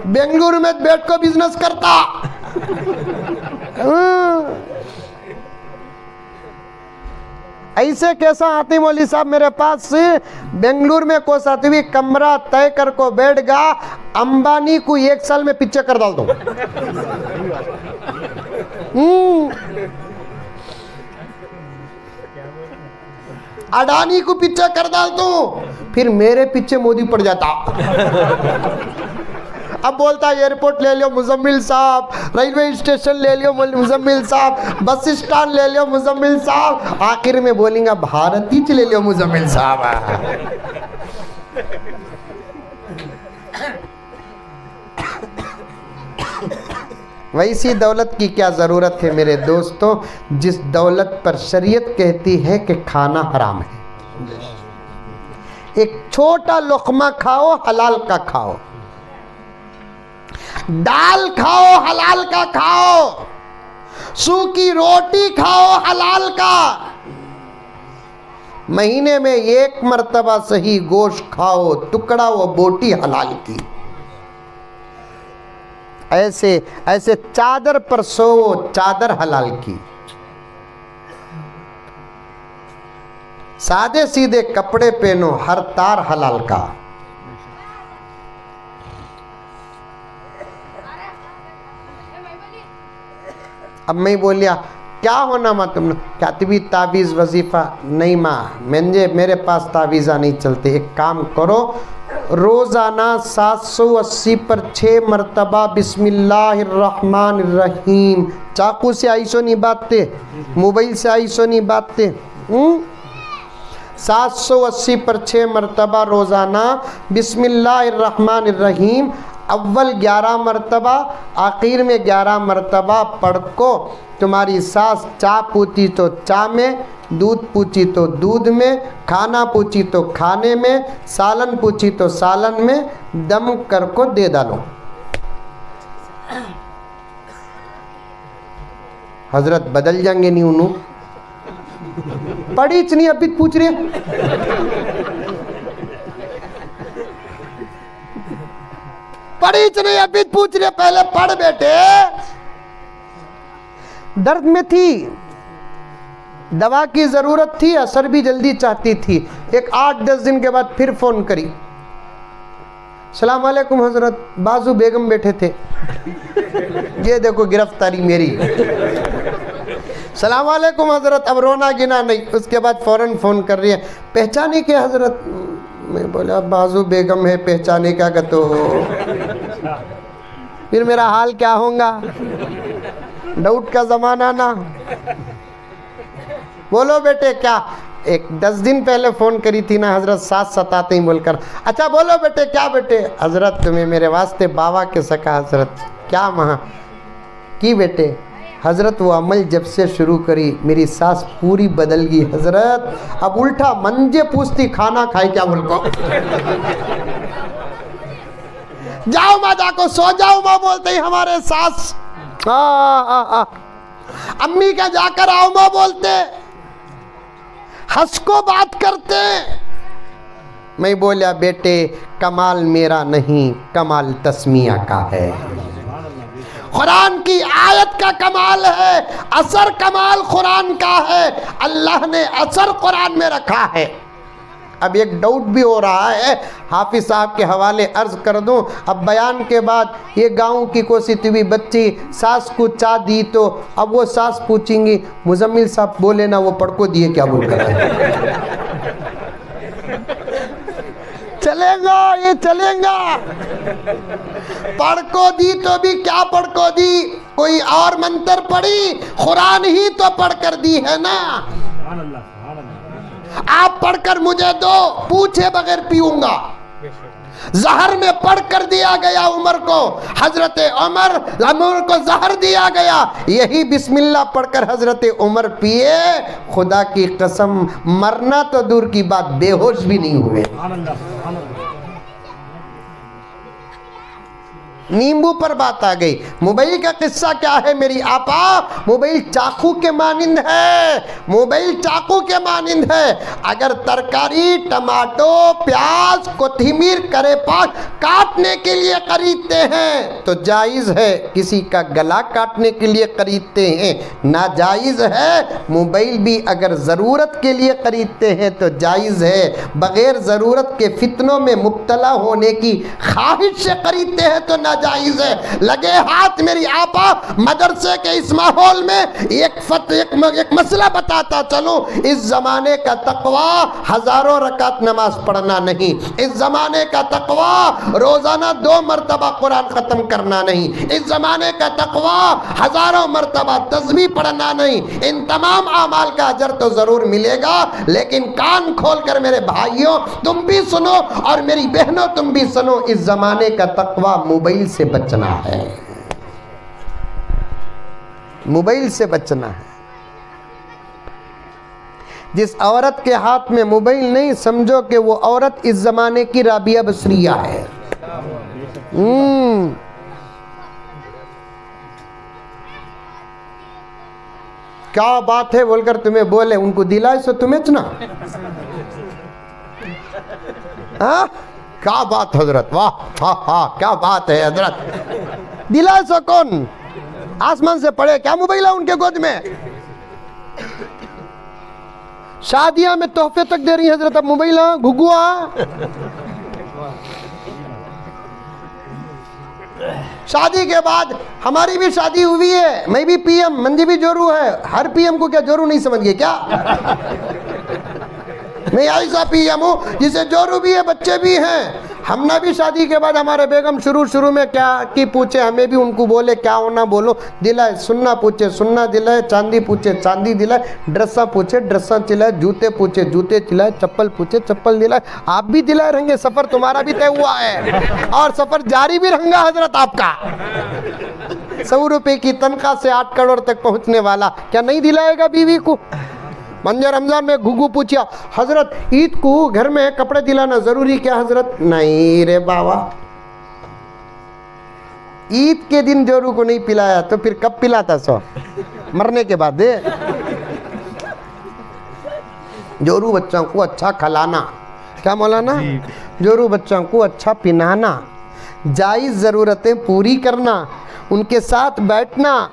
बेंगलुरु में बैठ को बिजनेस करता। ऐसे कैसा आते मौली साहब मेरे पास से बेंगलुरु में को सातवीं कमरा तय कर को बैठ गया, अंबानी को 1 साल में पीछे कर डाल दो। अडानी को पीछे कर डाल दो, फिर मेरे पीछे मोदी पड़ जाता। अब बोलता एयरपोर्ट ले लो मुजम्मिल साहब, रेलवे स्टेशन ले लो मुजम्मिल साहब, बस स्टैंड ले लो मुजम्मिल साहब, आखिर में बोलेंगे भारत ही ले लो मुजम्मिल साहब। वैसी दौलत की क्या ज़रूरत है मेरे दोस्तों, जिस दौलत पर शरीयत कहती है कि खाना हराम है। एक छोटा लुक़मा खाओ, हलाल का खाओ, दाल खाओ हलाल का खाओ, सूखी रोटी खाओ हलाल का, महीने में 1 मर्तबा सही गोश्त खाओ, टुकड़ा व बोटी हलाल की। ऐसे ऐसे चादर पर सोओ, चादर हलाल की। सादे सीधे कपड़े पहनो, हर तार हलाल का। अब मैं बोलिया क्या होना माँ तुमने, क्या तभी तावीज़ वजीफ़ा नहीं माँ, मेरे पास तावीज़ा नहीं चलते। एक काम करो, रोज़ाना 780 पर 6 मरतबा बिस्मिल्लाहिर्रहमानिर्रहीम, चाकू से आईसो नहीं बातते, मोबाइल से आईसो नहीं बातते, 780 पर 6 मरतबा रोज़ाना बिस्मिल्लाहिर्रहमानिर्रहीम, अव्वल 11 मरतबा, आखिर में 11 मरतबा पढ़ को तुम्हारी सास चा पूछी तो चा में, दूध पूछी तो दूध में, खाना पूछी तो खाने में, सालन पूछी तो सालन में, दम कर को दे डालो। हजरत बदल जाएंगे नहीं उन्हों, पढ़ी नहीं अभी पूछ रहे, पढ़ी नहीं अभी पूछ रहे, पहले पढ़ बेटे। दर्द में थी, दवा की जरूरत थी, असर भी जल्दी चाहती थी। एक 8-10 दिन के बाद फिर फोन करी, सलाम वालेकुम हजरत, बाजू बेगम बैठे थे, ये देखो गिरफ्तारी मेरी। सलाम वालेकुम हजरत, अब रोना गिना नहीं। उसके बाद फौरन फ़ोन कर रही है, पहचाने के हजरत? मैं बोला बाजू बेगम है, पहचाने का तो फिर मेरा हाल क्या होगा, डाउट का ज़माना ना। बोलो बेटे क्या, एक 10 दिन पहले फ़ोन करी थी ना हजरत, 7 सताते ही बोलकर, अच्छा बोलो बेटे क्या बेटे? हजरत तुम्हें मेरे वास्ते बाबा के सका हजरत, क्या महा की बेटे? हजरत वो अमल जब से शुरू करी मेरी सास पूरी बदल गई हजरत, अब उल्टा मंजे पूछती खाना खाए क्या बोलको। जाओ माँ जाको सो जाओ माँ बोलते ही हमारे सास, अम्मी का जाकर आओ माँ बोलते, हंस को बात करते। मैं बोला बेटे कमाल मेरा नहीं, कमाल तस्मिया का है, कुरान की आयत का कमाल है, असर कमाल कुरान का है, अल्लाह ने असर कुरान में रखा है। अब एक डाउट भी हो रहा है, हाफिज साहब के हवाले अर्ज कर दूं, अब बयान के बाद ये गांव की कोसी हुई बच्ची सास को चा दी तो अब वो सास पूछेंगी मुजम्मिल साहब बोले ना वो पढ़ को दिए क्या बोल कर चलेगा, ये चलेगा। पढ़ को दी तो भी क्या पढ़ को दी, कोई और मंत्र पढ़ी, कुरान ही तो पढ़ कर दी है ना। आप पढ़कर मुझे दो, पूछे बगैर पीऊंगा। जहर में पढ़ कर दिया गया उमर को, हजरत उमर को जहर दिया गया, यही बिस्मिल्लाह पढ़कर हजरत उमर पिए। खुदा की कसम, मरना तो दूर की बात, बेहोश भी नहीं हुए। नींबू पर बात आ गई। मोबाइल का किस्सा क्या है मेरी आपा? मोबाइल चाकू के मानिंद है, मोबाइल चाकू के मानिंद है। अगर तरकारी, टमाटो, प्याज, कोथिमीर, करेपात काटने के लिए खरीदते हैं तो जायज़ है, किसी का गला काटने के लिए खरीदते हैं नाजायज़ है। मोबाइल भी अगर ज़रूरत के लिए खरीदते हैं तो जायज़ है, बग़ैर ज़रूरत के फितनों में मुब्तला होने की ख्वाहिश से खरीदते हैं तो जायज़ है। लगे हाथ मेरी आपा, मदरसे के इस माहौल में एक मसला बताता चलो। इस जमाने का तकवा हजारों रकात नमाज पढ़ना नहीं, इस जमाने का तकवा रोजाना 2 मरतबा कुरान खत्म करना नहीं, इस जमाने का तकवा हजारों मरतबा तस्बीह पढ़ना नहीं। इन तमाम आमाल का अजर तो जरूर मिलेगा, लेकिन कान खोलकर मेरे भाइयों तुम भी सुनो और मेरी बहनों तुम भी सुनो, इस जमाने का तकवा मोबाइल से बचना है, मोबाइल से बचना है। जिस औरत के हाथ में मोबाइल नहीं, समझो कि वो औरत इस जमाने की राबिया बसरिया है। क्या बात है बोलकर तुम्हें बोले, उनको दिलाए सो तुम्हें ना। हाँ क्या बात हजरत, वाह, हाँ हाँ क्या बात है हजरत। दिलाए सो कौन? आसमान से पड़े क्या मोबाइल है उनके गोद में? शादियां में तोहफे तक दे रही है हजरत, अब मोबाइल घुगुआ। शादी के बाद हमारी भी शादी हुई है, मैं भी पीएम, मंदी भी जोरू है। हर पीएम को क्या जोरू नहीं समझ गए क्या? मैं ऐसा पीएम हूँ जिसे जोरू भी है, बच्चे भी हैं। हमने भी शादी के बाद हमारे बेगम शुरू में क्या की पूछे, हमें भी उनको बोले क्या होना बोलो, दिलाए। सुन्ना पूछे सुन्ना दिलाए, चांदी पूछे चांदी दिलाए, ड्रेसा पूछे ड्रेसा दिलाए, जूते पूछे जूते दिलाए, चप्पल पूछे चप्पल दिलाए। आप भी दिलाए रहेंगे, सफर तुम्हारा भी तय हुआ है और सफर जारी भी रहेगा हजरत आपका। 100 रुपए की तनख्वाह से 8 करोड़ तक पहुंचने वाला क्या नहीं दिलाएगा बीवी को? मंजर रमजान में घुघू पूछा, हजरत ईद को घर में कपड़े दिलाना जरूरी क्या हजरत? नहीं रे बाबा, ईद के दिन जोरू को नहीं पिलाया तो फिर कब पिलाता? सो मरने के बाद दे। जोरू बच्चों को अच्छा खिलाना, क्या मौलाना? जोरू बच्चों को अच्छा पिनाना, जायज़ ज़रूरतें पूरी करना, उनके साथ बैठना,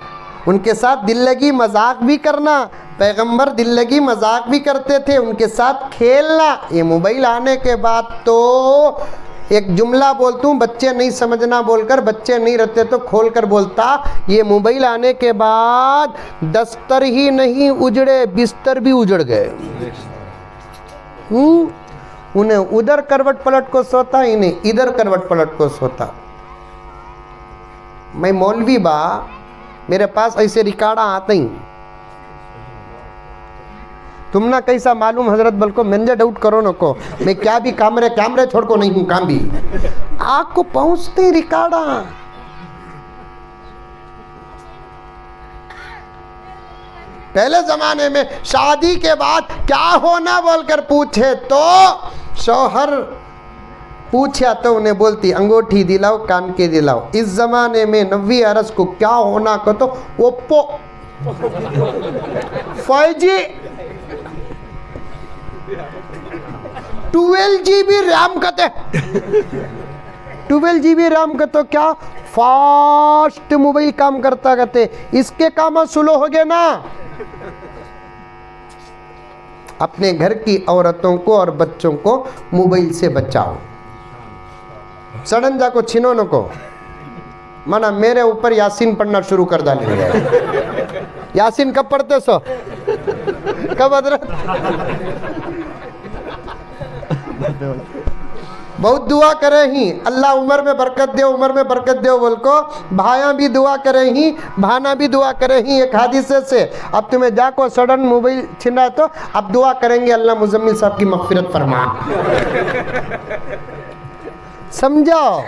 उनके साथ दिल लगी मजाक भी करना। पैगंबर दिल लगी मजाक भी करते थे, उनके साथ खेलना। ये मोबाइल आने के बाद तो एक जुमला बोलता हूँ, बच्चे नहीं समझना बोलकर, बच्चे नहीं रहते तो खोल कर बोलता, ये मोबाइल आने के बाद दस्तर ही नहीं उजड़े, बिस्तर भी उजड़ गए। उन्हें उधर करवट पलट को सोता, इन्हें इधर करवट पलट को सोता। मैं मौलवी बा, मेरे पास ऐसे रिकार्डा आते ही। तुम ना कैसा मालूम हजरत, बल्कि मैंने डाउट करो न को, मैं क्या भी कैमरे छोड़ को नहीं हूँ, काम भी आग को पहुंचते रिकार्डा। पहले जमाने में शादी के बाद क्या होना बोलकर पूछे तो शौहर पूछा तो उन्हें बोलती अंगूठी दिलाओ, कान के दिलाओ। इस जमाने में 90 अरस को क्या होना को तो ओप्पो 5G 12 GB रैम कहते, 12 GB रैम का तो क्या फास्ट मोबाइल काम करता कहते। इसके काम स्लो हो गए ना। अपने घर की औरतों को और बच्चों को मोबाइल से बचाओ। सडन जाको छीनो न को, माना मेरे ऊपर यासीन पढ़ना शुरू कर डालेंगे। यासीन कब पढ़ते सो? कब हजरत? बहुत दुआ करे ही अल्लाह उम्र में बरकत दे, उम्र में बरकत दे बोल को भाया भी दुआ करे ही, भाना भी दुआ करे ही। एक हादिसे से अब तुम्हें जाको सडन मोबाइल छिना है तो अब दुआ करेंगे अल्लाह मुजम्मिल साहब की मगफिरत फरमा। समझाओ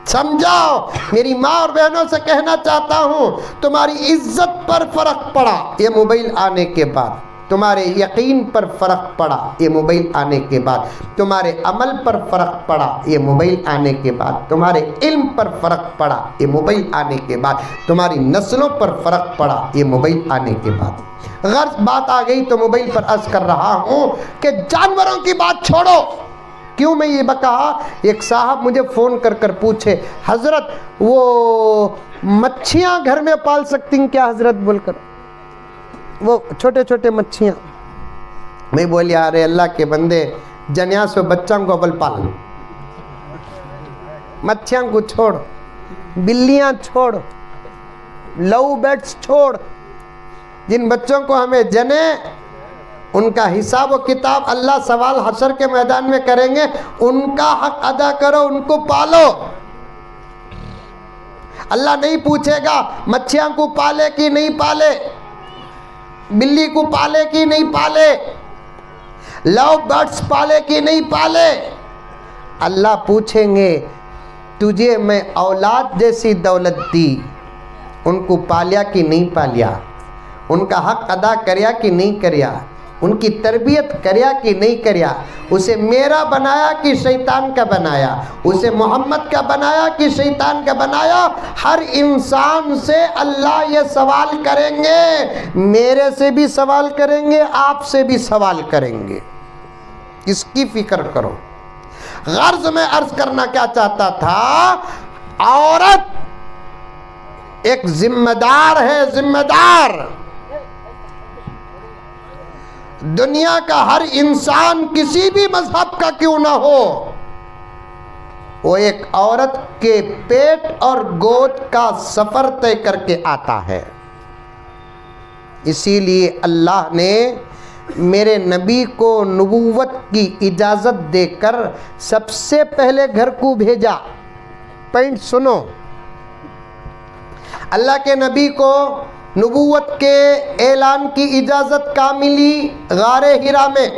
समझाओ। मेरी माँ और बहनों से कहना चाहता हूँ, तुम्हारी इज्जत पर फर्क पड़ा ये मोबाइल आने के बाद, तुम्हारे यकीन पर फर्क पड़ा ये मोबाइल आने के बाद, तुम्हारे अमल पर फर्क पड़ा ये मोबाइल आने के बाद, तुम्हारे इल्म पर फर्क पड़ा ये मोबाइल आने के बाद, तुम्हारी नस्लों पर फर्क पड़ा ये मोबाइल आने के बाद। गर्ज बात आ गई तो मोबाइल पर अर्ज कर रहा हूँ कि जानवरों की बात छोड़ो। क्यों मैं ये कहा, एक साहब मुझे फ़ोन कर कर पूछे, हज़रत वो मच्छियाँ घर में पाल सकती हैं क्या हज़रत, बोलकर वो छोटे छोटे मच्छियाँ। मैं बोली अरे अल्लाह के बंदे जनिया से बच्चों को अबल पाल, मच्छियाँ को छोड़, बिल्लियाँ छोड़, लव बर्ड्स छोड़। जिन बच्चों को हमें जने उनका हिसाब व किताब अल्लाह सवाल हशर के मैदान में करेंगे, उनका हक अदा करो, उनको पालो। अल्लाह नहीं पूछेगा मच्छियां को पाले कि नहीं पाले, बिल्ली को पाले कि नहीं पाले, लव बर्ड्स पाले कि नहीं पाले। अल्लाह पूछेंगे तुझे मैं औलाद जैसी दौलत दी, उनको पालिया कि नहीं पालिया, उनका हक अदा करया कि नहीं करया, उनकी तरबियत करया कि नहीं करया, उसे मेरा बनाया कि शैतान का बनाया, उसे मोहम्मद का बनाया कि शैतान का बनाया। हर इंसान से अल्लाह ये सवाल करेंगे, मेरे से भी सवाल करेंगे, आपसे भी सवाल करेंगे। इसकी फिक्र करो। गर्ज में अर्ज करना क्या चाहता था, औरत एक जिम्मेदार है, जिम्मेदार। दुनिया का हर इंसान किसी भी मजहब का क्यों ना हो, वो एक औरत के पेट और गोद का सफर तय करके आता है। इसीलिए अल्लाह ने मेरे नबी को नबूवत की इजाज़त देकर सबसे पहले घर को भेजा। पॉइंट सुनो, अल्लाह के नबी को नबूवत के ऐलान की इजाज़त का मिली गारे हिरा में।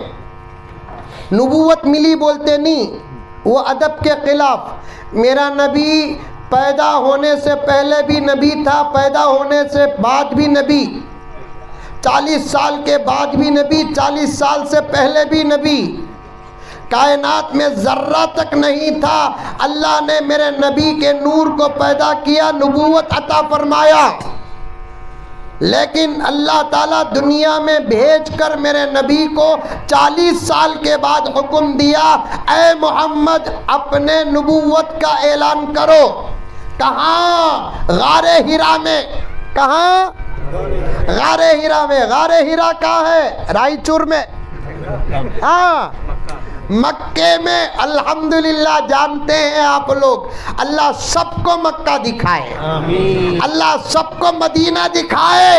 नबूवत मिली बोलते नहीं, वो अदब के ख़िलाफ़। मेरा नबी पैदा होने से पहले भी नबी था, पैदा होने से बाद भी नबी, 40 साल के बाद भी नबी, 40 साल से पहले भी नबी। कायनात में ज़र्रा तक नहीं था, अल्लाह ने मेरे नबी के नूर को पैदा किया, नबूवत अता फरमाया। लेकिन अल्लाह ताला दुनिया में भेजकर मेरे नबी को 40 साल के बाद हुक्म दिया, ऐ मोहम्मद अपने नबूवत का ऐलान करो। कहाँ? गारे हिरा में। कहाँ? गारे हिरा में। गारे हिरा कहाँ है? रायचूर में। हाँ, मक्के में। अल्हम्दुलिल्लाह, जानते हैं आप लोग, अल्लाह सबको मक्का दिखाए, अल्लाह सबको मदीना दिखाए।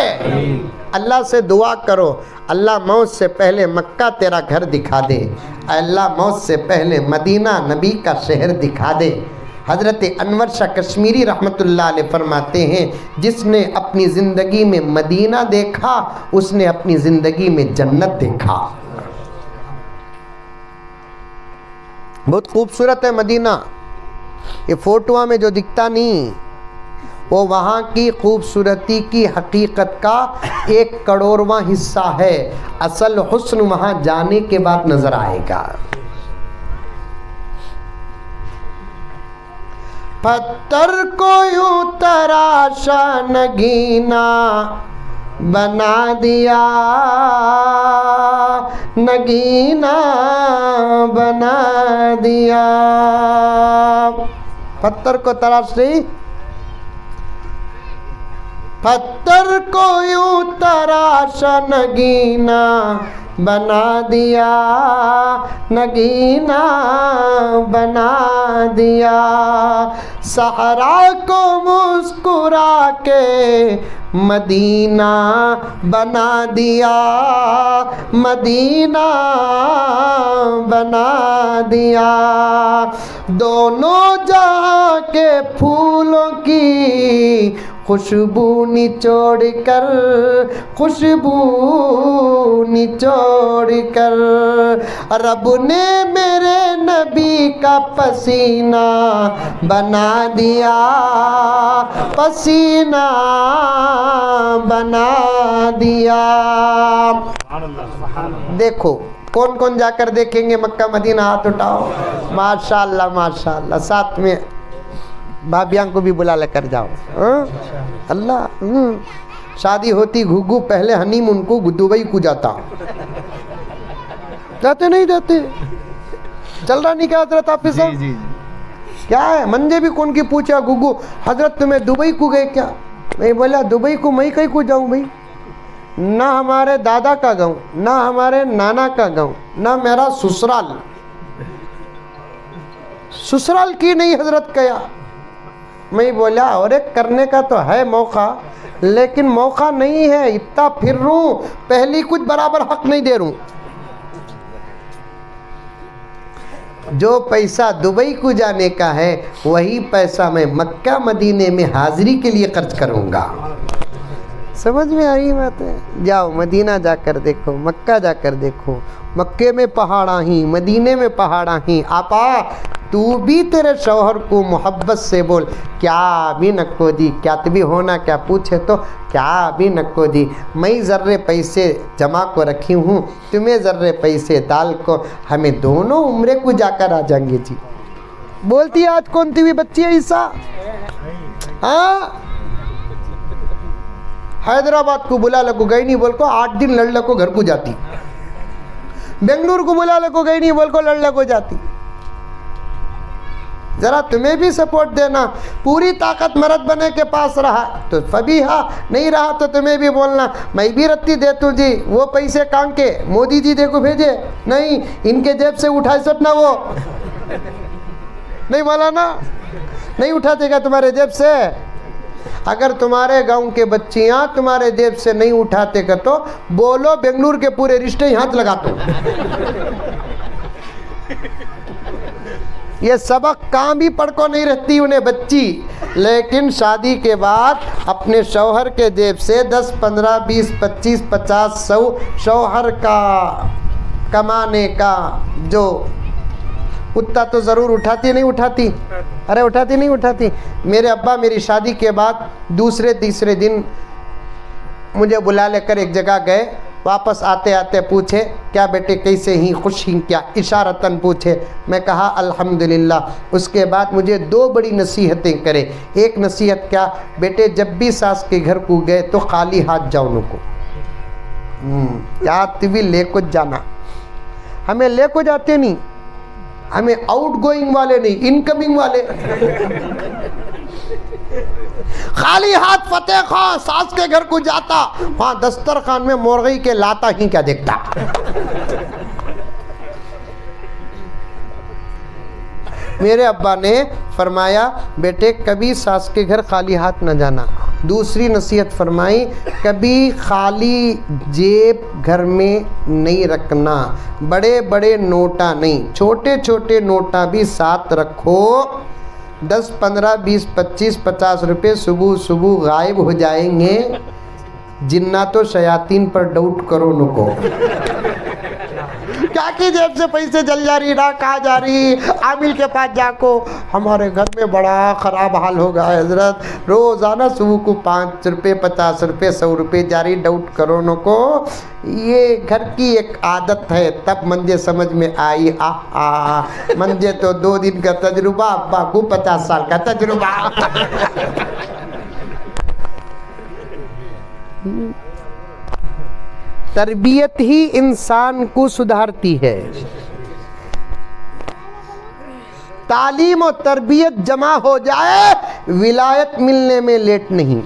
अल्लाह से दुआ करो, अल्लाह मौत से पहले मक्का तेरा घर दिखा दे, अल्लाह मौत से पहले मदीना नबी का शहर दिखा दे। हज़रत अनवर शाह कश्मीरी रहमतुल्लाह अलैह फरमाते हैं, जिसने अपनी ज़िंदगी में मदीना देखा उसने अपनी ज़िंदगी में जन्नत देखा। बहुत खूबसूरत है मदीना। ये फ़ोटोआ में जो दिखता नहीं, वो वहाँ की खूबसूरती की हकीकत का 1 करोड़वां हिस्सा है। असल हुस्न वहाँ जाने के बाद नज़र आएगा। पत्थर को यूं तराशा नगीना बना दिया, नगीना बना दिया। पत्थर को तराश रही, पत्थर को यूं तराशा नगीना बना दिया, नगीना बना दिया। सहरा को मुस्कुरा के मदीना बना दिया, मदीना बना दिया। दोनों जहां के फूलों की खुशबू निचोड़ कर, खुशबू निचोड़ कर, रब ने मेरे नबी का पसीना बना दिया, पसीना बना दिया। देखो कौन कौन जाकर देखेंगे मक्का मदीना, हाथ उठाओ। माशाअल्लाह माशाअल्लाह। साथ में भाभियां को भी बुला लेकर जाओ। अल्लाह। शादी होती घुघू पहले हनीमून को दुबई को जाता, जाते नहीं जाते? चल रहा नहीं क्या हजरत हाफिज साहब? जी। क्या है मंजे भी कौन की पूछा गुगू हजरत तुम्हें दुबई को गए क्या? मैं बोला दुबई को मैं कहीं को जाऊं भाई, ना हमारे दादा का गाँव, ना हमारे नाना का गाँव, ना मेरा ससुराल। ससुराल की नहीं हजरत कया। मैं बोला अरे करने का तो है मौका, लेकिन मौका नहीं है, इतना फिर रूं पहली कुछ बराबर हक नहीं दे रूं। जो पैसा दुबई को जाने का है वही पैसा मैं मक्का मदीने में हाजिरी के लिए खर्च करूंगा। समझ में आई बातें? जाओ मदीना जाकर देखो, मक्का जाकर देखो। मक्के में पहाड़ा ही, मदीने में पहाड़ा ही। आपा तू भी तेरे शौहर को मोहब्बत से बोल, क्या भी नको दी, क्या भी होना क्या पूछे तो क्या भी नको दी, मैं ज़र्रे पैसे जमा को रखी हूँ, तुम्हें ज़र्रे पैसे डाल को, हमें दोनों उम्रे को जाकर आ जाएंगे जी। बोलती है आज कौन सी हुई बच्ची है ईसा? हाँ हैदराबाद को बुला लो गई नहीं बोल को 8 दिन लड़ को घर को जाती, बेंगलुरु को बुला लो गई नहीं बोल को लड़ को जाती। जरा तुम्हें भी सपोर्ट देना। पूरी ताकत मर्द बने के पास रहा तो फबीहा, नहीं रहा तो तुम्हें भी बोलना मैं भी रत्ती देतू जी। वो पैसे कहाँ के मोदी जी देखो भेजे नहीं, इनके जेब से उठाए सट ना, वो नहीं बोला ना, नहीं उठा देगा तुम्हारे जेब से। अगर तुम्हारे गांव के बच्चियां तुम्हारे जेब से नहीं उठाते कर तो बोलो बेंगलुरु के पूरे रिश्ते हाथ लगा दो। ये सबक कहाँ भी पढ़ को नहीं रहती उन्हें बच्ची, लेकिन शादी के बाद अपने शौहर के जेब से 10, 15, 20, 25, 50, 100 शौहर का कमाने का जो उतना तो ज़रूर उठाती नहीं उठाती? अरे उठाती नहीं उठाती? मेरे अब्बा मेरी शादी के बाद दूसरे तीसरे दिन मुझे बुला लेकर एक जगह गए। वापस आते आते पूछे क्या बेटे कैसे ही, खुश ही क्या? इशारतन पूछे। मैं कहा अल्हम्दुलिल्लाह। उसके बाद मुझे 2 बड़ी नसीहतें करे। एक नसीहत क्या, बेटे जब भी सास के घर को गए तो खाली हाथ जाओ नको, या भी ले को जाना। हमें ले को जाते नहीं, हमें आउट गोइंग वाले नहीं, इनकमिंग वाले। खाली हाथ फतेह खां सास के घर को जाता, वहां दस्तरखान में मुर्गी के लाता ही क्या देखता। मेरे अब्बा ने फरमाया बेटे कभी सास के घर खाली हाथ न जाना। दूसरी नसीहत फरमाई कभी खाली जेब घर में नहीं रखना, बड़े बड़े नोटा नहीं, छोटे छोटे नोटा भी साथ रखो। 10, 15, 20, 25, 50 रुपये सुबह सुबह गायब हो जाएंगे। जिन्ना तो शयातीन पर डाउट करो नको। क्या की जेब से पैसे जल जा रही ना, कहाँ जा रही? आमिल के पास जाको, हमारे घर में बड़ा ख़राब हाल हो गया हजरत, रोज़ाना सुबह को 5 रुपये, 50 रुपये, 100 रुपये जा रही, डाउट करो नको। ये घर की एक आदत है। तब मंजे समझ में आई, मंजे तो 2 दिन का तजुर्बा, अब्बा को 50 साल का तजुर्बा। तरबियत ही इंसान को सुधारती है। तालीम और तरबियत जमा हो जाए, विलायत मिलने में लेट नहीं।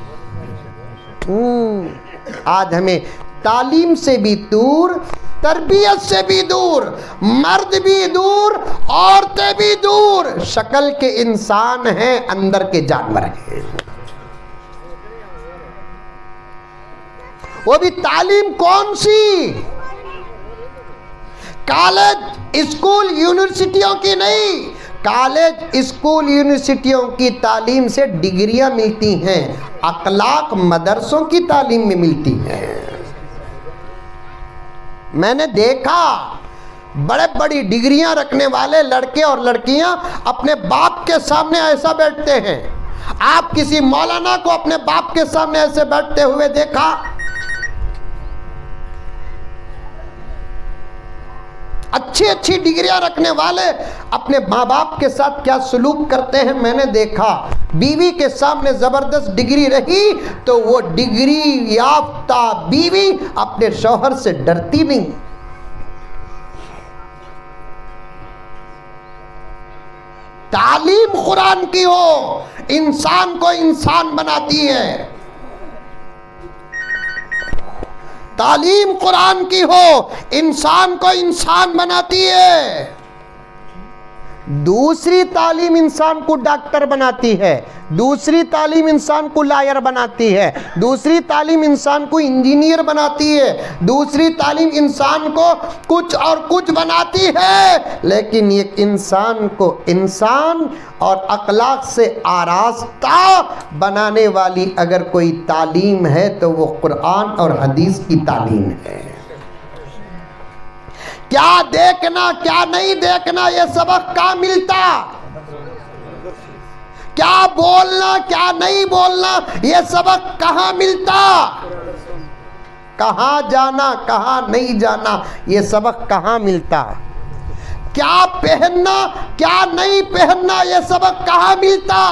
आज हमें तालीम से भी दूर, तरबियत से भी दूर, मर्द भी दूर, औरतें भी दूर, शक्ल के इंसान हैं, अंदर के जानवर हैं। वो भी तालीम कौन सी? कॉलेज स्कूल यूनिवर्सिटियों की नहीं, कॉलेज स्कूल यूनिवर्सिटियों की तालीम से डिग्रियां मिलती हैं, अखलाक मदरसों की तालीम में मिलती हैं। मैंने देखा बड़े बड़ी डिग्रियां रखने वाले लड़के और लड़कियां अपने बाप के सामने ऐसा बैठते हैं। आप किसी मौलाना को अपने बाप के सामने ऐसे बैठते हुए देखा? अच्छी अच्छी डिग्रियां रखने वाले अपने माँ बाप के साथ क्या सलूक करते हैं मैंने देखा। बीवी के सामने जबरदस्त डिग्री रही तो वो डिग्री याफ्ता बीवी अपने शौहर से डरती नहीं। तालीम कुरान की हो, इंसान को इंसान बनाती है। तालीम कुरान की हो, इंसान को इंसान बनाती है। दूसरी तालीम इंसान को डॉक्टर बनाती है, दूसरी तालीम इंसान को लॉयर बनाती है, दूसरी तालीम इंसान को इंजीनियर बनाती है, दूसरी तालीम इंसान को कुछ और कुछ बनाती है। लेकिन ये इंसान को इंसान और अखलाक से आरास्ता बनाने वाली अगर कोई तालीम है तो वो कुरान और हदीस की तालीम है। क्या देखना क्या नहीं देखना ये सबक कहाँ मिलता? क्या बोलना क्या नहीं बोलना ये सबक कहाँ मिलता? कहाँ जाना कहाँ नहीं जाना ये सबक कहाँ मिलता? क्या पहनना क्या नहीं पहनना ये सबक कहाँ मिलता?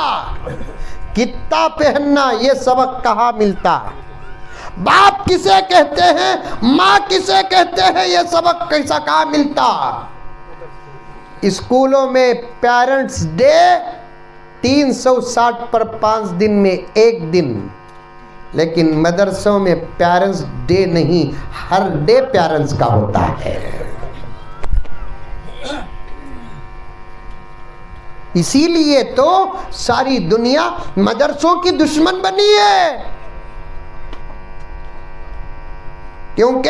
कितना पहनना ये सबक कहाँ मिलता? बाप किसे कहते हैं, माँ किसे कहते हैं, ये सबक कैसा कहाँ मिलता? स्कूलों में पेरेंट्स डे 360 पर 5 दिन में एक दिन, लेकिन मदरसों में पेरेंट्स डे नहीं, हर डे पेरेंट्स का होता है। इसीलिए तो सारी दुनिया मदरसों की दुश्मन बनी है, क्योंकि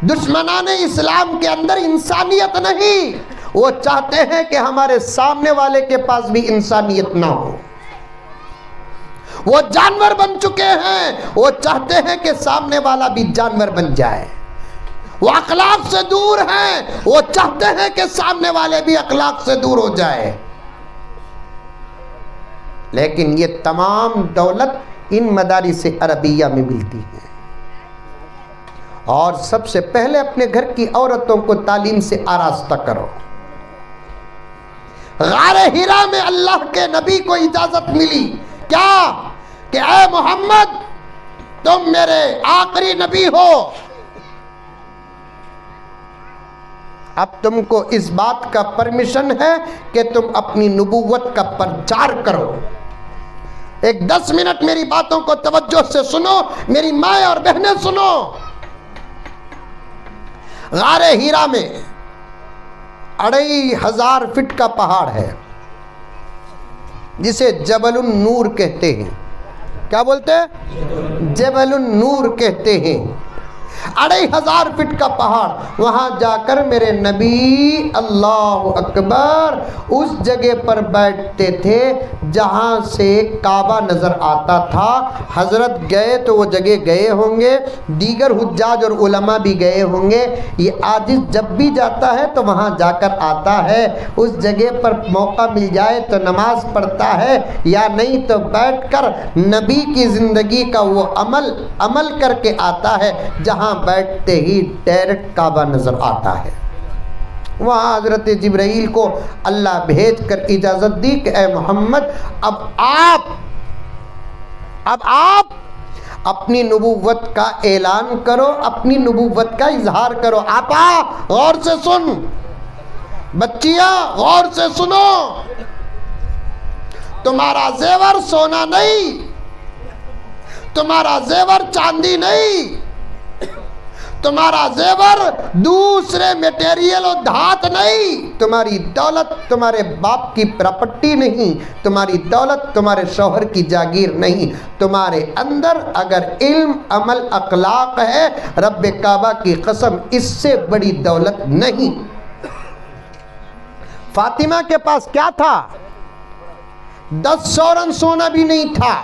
दुश्मनाने इस्लाम के अंदर इंसानियत नहीं। वो चाहते हैं कि हमारे सामने वाले के पास भी इंसानियत ना हो। वो जानवर बन चुके हैं, वो चाहते हैं कि सामने वाला भी जानवर बन जाए। वो अखलाक से दूर हैं, वो चाहते हैं कि सामने वाले भी अखलाक से दूर हो जाए। लेकिन ये तमाम दौलत इन मदारिस अरबिया में मिलती है। और सबसे पहले अपने घर की औरतों को तालीम से आरास्ता करो। गारे हिरा में अल्लाह के नबी को इजाजत मिली क्या कि ऐ मोहम्मद तुम मेरे आखिरी नबी हो। अब तुमको इस बात का परमिशन है कि तुम अपनी नबूवत का प्रचार करो। एक 10 मिनट मेरी बातों को तवज्जो से सुनो, मेरी माँ और बहनें सुनो। गारे हीरा में 2500 फीट का पहाड़ है जिसे जबलुन नूर कहते हैं। क्या बोलते हैं? जबलुन नूर कहते हैं। 2500 फीट का पहाड़, वहां जाकर मेरे नबी अल्लाह अकबर उस जगह पर बैठते थे जहां से काबा नजर आता था। हजरत गए तो वो जगह गए होंगे, दीगर हुज्जाज और उलमा भी गए होंगे। ये आजिज़ जब भी जाता है तो वहां जाकर आता है। उस जगह पर मौका मिल जाए तो नमाज पढ़ता है, या नहीं तो बैठकर नबी की ज़िंदगी का वो अमल करके आता है। जहां बैठते ही डायरेक्ट काबा नजर आता है। वहां हजरत जिब्राइल को अल्लाह भेज कर इजाजत दी कि ए मोहम्मद अब आप अपनी नबूवत का ऐलान करो, अपनी नबूवत का इजहार करो। आपा गौर से सुन, बच्चियां गौर से सुनो। तुम्हारा जेवर सोना नहीं, तुम्हारा जेवर चांदी नहीं, तुम्हारा जेवर दूसरे मटेरियल और धात नहीं, तुम्हारी दौलत तुम्हारे बाप की प्रॉपर्टी नहीं, तुम्हारी दौलत तुम्हारे शौहर की जागीर नहीं, तुम्हारे अंदर अगर इल्म अमल अखलाक है, रब्बे काबा की कसम इससे बड़ी दौलत नहीं। फातिमा के पास क्या था? 10 सौरन सोना भी नहीं था।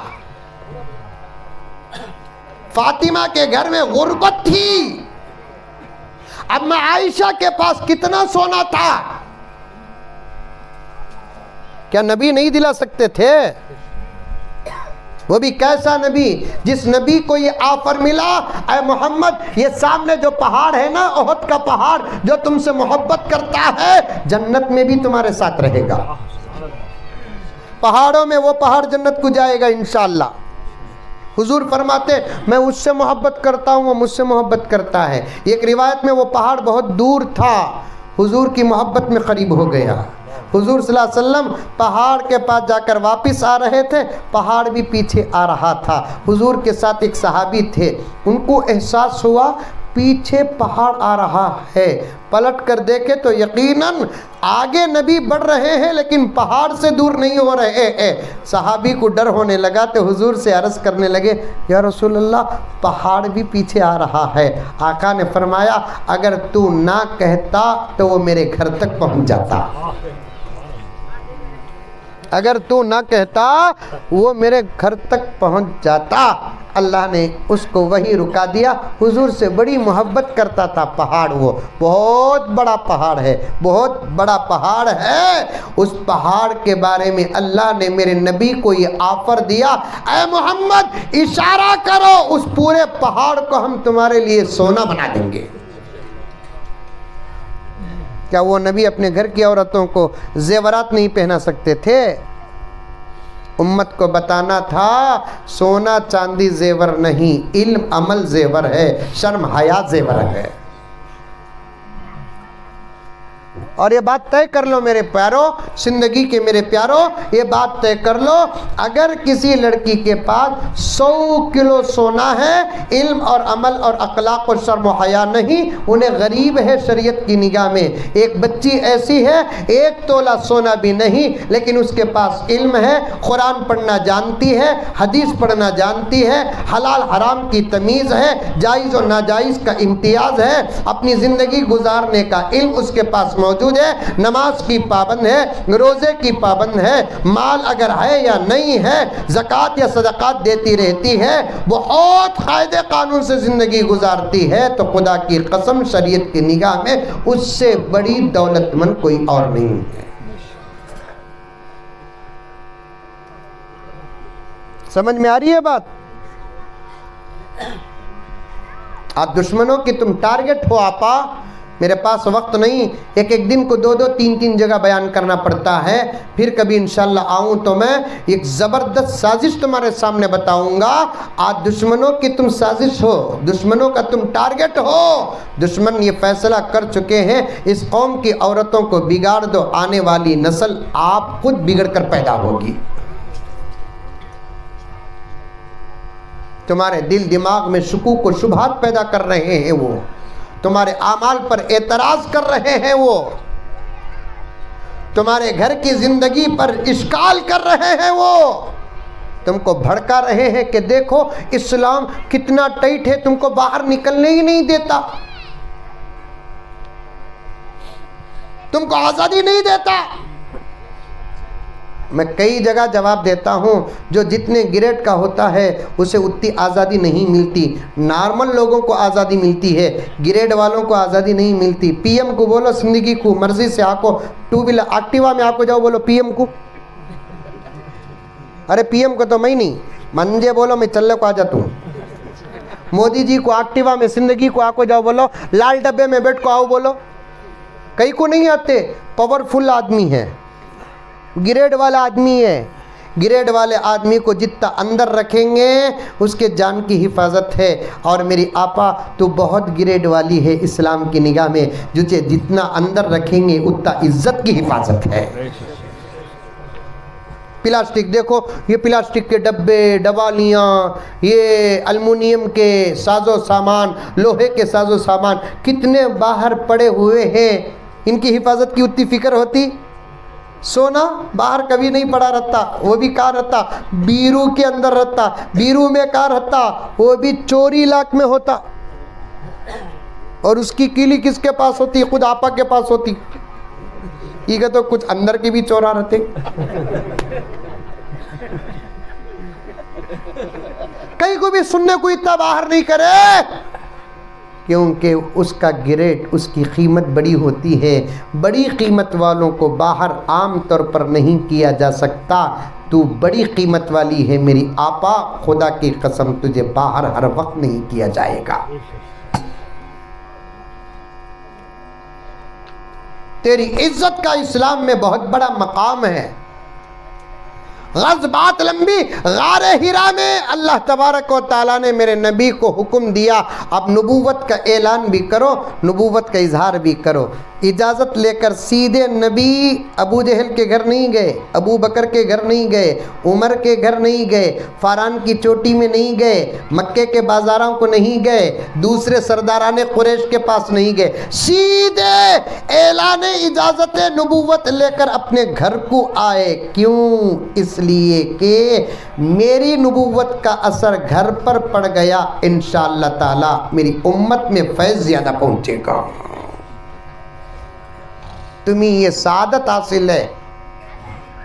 फातिमा के घर में गुर्बत थी। अब मैं आयशा के पास कितना सोना था? क्या नबी नहीं दिला सकते थे? वो भी कैसा नबी, जिस नबी को ये ऑफर मिला, ऐ मोहम्मद ये सामने जो पहाड़ है ना, ओहद का पहाड़ जो तुमसे मोहब्बत करता है, जन्नत में भी तुम्हारे साथ रहेगा। पहाड़ों में वो पहाड़ जन्नत को जाएगा इंशाअल्लाह। हुजूर फरमाते मैं उससे मोहब्बत करता हूँ, वो मुझसे मोहब्बत करता है। एक रिवायत में वो पहाड़ बहुत दूर था, हुजूर की मोहब्बत में करीब हो गया। हुजूर सल्लल्लाहु अलैहि वसल्लम पहाड़ के पास जाकर वापस आ रहे थे, पहाड़ भी पीछे आ रहा था। हुजूर के साथ एक सहाबी थे, उनको एहसास हुआ पीछे पहाड़ आ रहा है। पलट कर देखे तो यकीनन आगे नबी बढ़ रहे हैं लेकिन पहाड़ से दूर नहीं हो रहे हैं। सहाबी को डर होने लगा तो हुजूर से अर्ज़ करने लगे, या रसूल अल्लाह पहाड़ भी पीछे आ रहा है। आका ने फरमाया अगर तू ना कहता तो वो मेरे घर तक पहुंच जाता। अगर तू ना कहता वो मेरे घर तक पहुंच जाता। अल्लाह ने उसको वही रुका दिया। हुजूर से बड़ी मोहब्बत करता था पहाड़, वो बहुत बड़ा पहाड़ है, बहुत बड़ा पहाड़ है। उस पहाड़ के बारे में अल्लाह ने मेरे नबी को ये ऑफर दिया, ऐ मोहम्मद इशारा करो उस पूरे पहाड़ को हम तुम्हारे लिए सोना बना देंगे। क्या वो नबी अपने घर की औरतों को जेवरात नहीं पहना सकते थे? उम्मत को बताना था सोना चांदी जेवर नहीं, इल्म अमल जेवर है, शर्म हया जेवर है। और ये बात तय कर लो मेरे प्यारो, जिंदगी के मेरे प्यारो, ये बात तय कर लो, अगर किसी लड़की के पास 100 किलो सोना है, इल्म और अमल और अखलाक और शर्म और हया नहीं, उन्हें गरीब है शरीयत की निगाह में। एक बच्ची ऐसी है 1 तोला सोना भी नहीं, लेकिन उसके पास इल्म है, कुरान पढ़ना जानती है, हदीस पढ़ना जानती है, हलाल हराम की तमीज़ है, जायज़ और नाजायज़ का इम्तियाज़ है, अपनी ज़िंदगी गुजारने का इल्म उसके पास मौजूद है, नमाज की पाबंद है, रोजे की पाबंद है, माल अगर है या नहीं है, ज़कात या सदक़ात देती रहती है, बहुत कायदे कानून से ज़िंदगी गुजारती है, तो खुदा की कसम शरीयत की निगाह में उससे बड़ी दौलतमंद कोई और नहीं है। समझ में आ रही है बात? आप दुश्मनों की तुम टारगेट हो। आपा मेरे पास वक्त नहीं, एक एक दिन को 2-2 3-3 जगह बयान करना पड़ता है। फिर कभी इंशाल्लाह आऊँ तो मैं एक ज़बरदस्त साजिश तुम्हारे सामने बताऊंगा। आज दुश्मनों की तुम साजिश हो, दुश्मनों का तुम टारगेट हो। दुश्मन ये फैसला कर चुके हैं इस कौम की औरतों को बिगाड़ दो, आने वाली नस्ल आप खुद बिगड़ कर पैदा होगी। तुम्हारे दिल दिमाग में शुकूक और शुबहात पैदा कर रहे हैं वो, तुम्हारे आमाल पर एतराज़ कर रहे हैं वो, तुम्हारे घर की जिंदगी पर इश्काल कर रहे हैं वो, तुमको भड़का रहे हैं कि देखो इस्लाम कितना टाइट है, तुमको बाहर निकलने ही नहीं देता, तुमको आज़ादी नहीं देता। मैं कई जगह जवाब देता हूँ, जो जितने ग्रेड का होता है उसे उतनी आज़ादी नहीं मिलती। नॉर्मल लोगों को आज़ादी मिलती है, ग्रेड वालों को आज़ादी नहीं मिलती। पीएम को बोलो जिंदगी को मर्जी से आको, 2 व्हीलर एक्टिवा में आको जाओ, बोलो पीएम को, अरे पीएम को तो मैं नहीं, मंजे बोलो मैं चल को आ जाता हूँ। मोदी जी को एक्टिवा में जिंदगी को आको जाओ, बोलो लाल डब्बे में बैठ को आओ, बोलो कई को नहीं आते। पावरफुल आदमी है, ग्रेड वाला आदमी है। ग्रेड वाले आदमी को जितना अंदर रखेंगे उसके जान की हिफाजत है। और मेरी आपा तो बहुत ग्रेड वाली है इस्लाम की निगाह में, तुझे जितना अंदर रखेंगे उतना इज्जत की हिफाजत है। प्लास्टिक देखो, ये प्लास्टिक के डब्बे, डवालियाँ, ये अलमुनियम के साजो सामान, लोहे के साजो सामान कितने बाहर पड़े हुए हैं, इनकी हिफाजत की उतनी फिक्र होती? सोना बाहर कभी नहीं पड़ा रहता, वो भी कहाँ रहता? बीरू के अंदर रहता। बीरू में कहाँ रहता? वो भी चोरी लाख में होता। और उसकी कीली किसके पास होती? खुद आपा के पास होती। ये तो कुछ अंदर के भी चोरा रहते। कहीं को भी सुनने को इतना बाहर नहीं करे, क्योंकि उसका ग्रेड, उसकी कीमत बड़ी होती है। बड़ी कीमत वालों को बाहर आम तौर पर नहीं किया जा सकता। तू बड़ी कीमत वाली है मेरी आपा, खुदा की कसम तुझे बाहर हर वक्त नहीं किया जाएगा। तेरी इज्जत का इस्लाम में बहुत बड़ा मकाम है। बात लंबी, गारे हिरा में अल्लाह तबारक व तआला ने मेरे नबी को हुक्म दिया, अब नबूवत का ऐलान भी करो, नबूवत का इजहार भी करो। इजाज़त लेकर सीधे नबी अबू जहल के घर नहीं गए, अबू बकर के घर नहीं गए, उमर के घर नहीं गए, फारान की चोटी में नहीं गए, मक्के के बाजारों को नहीं गए, दूसरे सरदाराने कुरैश के पास नहीं गए, सीधे ऐलान इजाज़त नबूवत लेकर अपने घर को आए। क्यों? इसलिए कि मेरी नबूवत का असर घर पर पड़ गया, इंशाअल्लाह ताला मेरी उम्मत में फैज़ ज़्यादा पहुँचेगा। तुम्हें ये सादत हासिल है।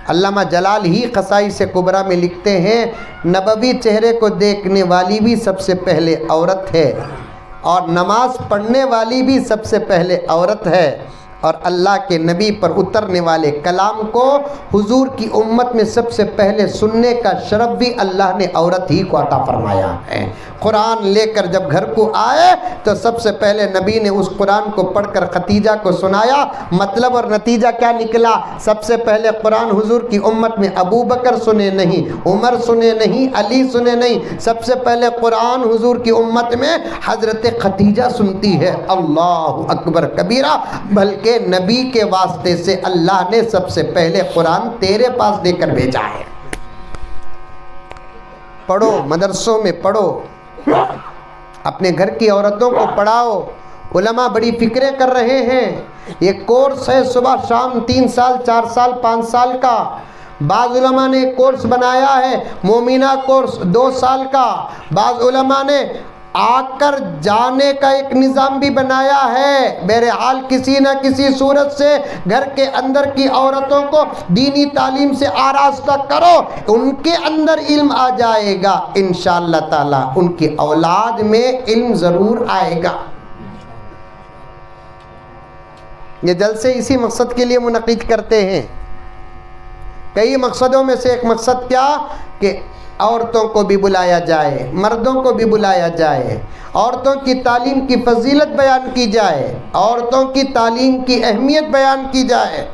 अल्लामा जलाल ही क़साई से कुबरा में लिखते हैं, नबवी चेहरे को देखने वाली भी सबसे पहले औरत है, और नमाज पढ़ने वाली भी सबसे पहले औरत है, और अल्लाह के नबी पर उतरने वाले कलाम को हुजूर की उम्मत में सबसे पहले सुनने का शरफ भी अल्लाह ने औरत ही को अता फरमाया है। कुरान लेकर जब घर को आए तो सबसे पहले नबी ने उस कुरान को पढ़कर खतीजा को सुनाया। मतलब और नतीजा क्या निकला? सबसे पहले कुरान हुजूर की उम्मत में अबू बकर सुने नहीं, उमर सुने नहीं, अली सुने नहीं, सबसे पहले कुरान हुजूर की उम्मत में हजरत खतीजा सुनती है। अल्लाहु अकबर कबीरा। बल्कि नबी के वास्ते से अल्लाह ने सबसे पहले कुरान तेरे पास देकर भेजा है। पढ़ो, मदरसों में पढ़ो, अपने घर की औरतों को पढ़ाओ। उलमा बड़ी फिक्रें कर रहे हैं। ये कोर्स है सुबह शाम 3 साल 4 साल 5 साल का। बाज़ उलमा ने कोर्स बनाया है मोमिना कोर्स 2 साल का। बाज़ उलमा ने आकर जाने का एक निज़ाम भी बनाया है। बहरहाल किसी न किसी सूरत से घर के अंदर की औरतों को दीनी तालीम से आरास्ता करो, उनके अंदर इल्म आ जाएगा इंशाअल्लाह ताला, उनकी औलाद में इल्म ज़रूर आएगा। ये जलसे इसी मकसद के लिए मुनक़िद करते हैं। कई मकसदों में से एक मकसद क्या कि औरतों को भी बुलाया जाए, मर्दों को भी बुलाया जाए, औरतों की तालीम की फजीलत बयान की जाए, औरतों की तालीम की अहमियत बयान की जाए।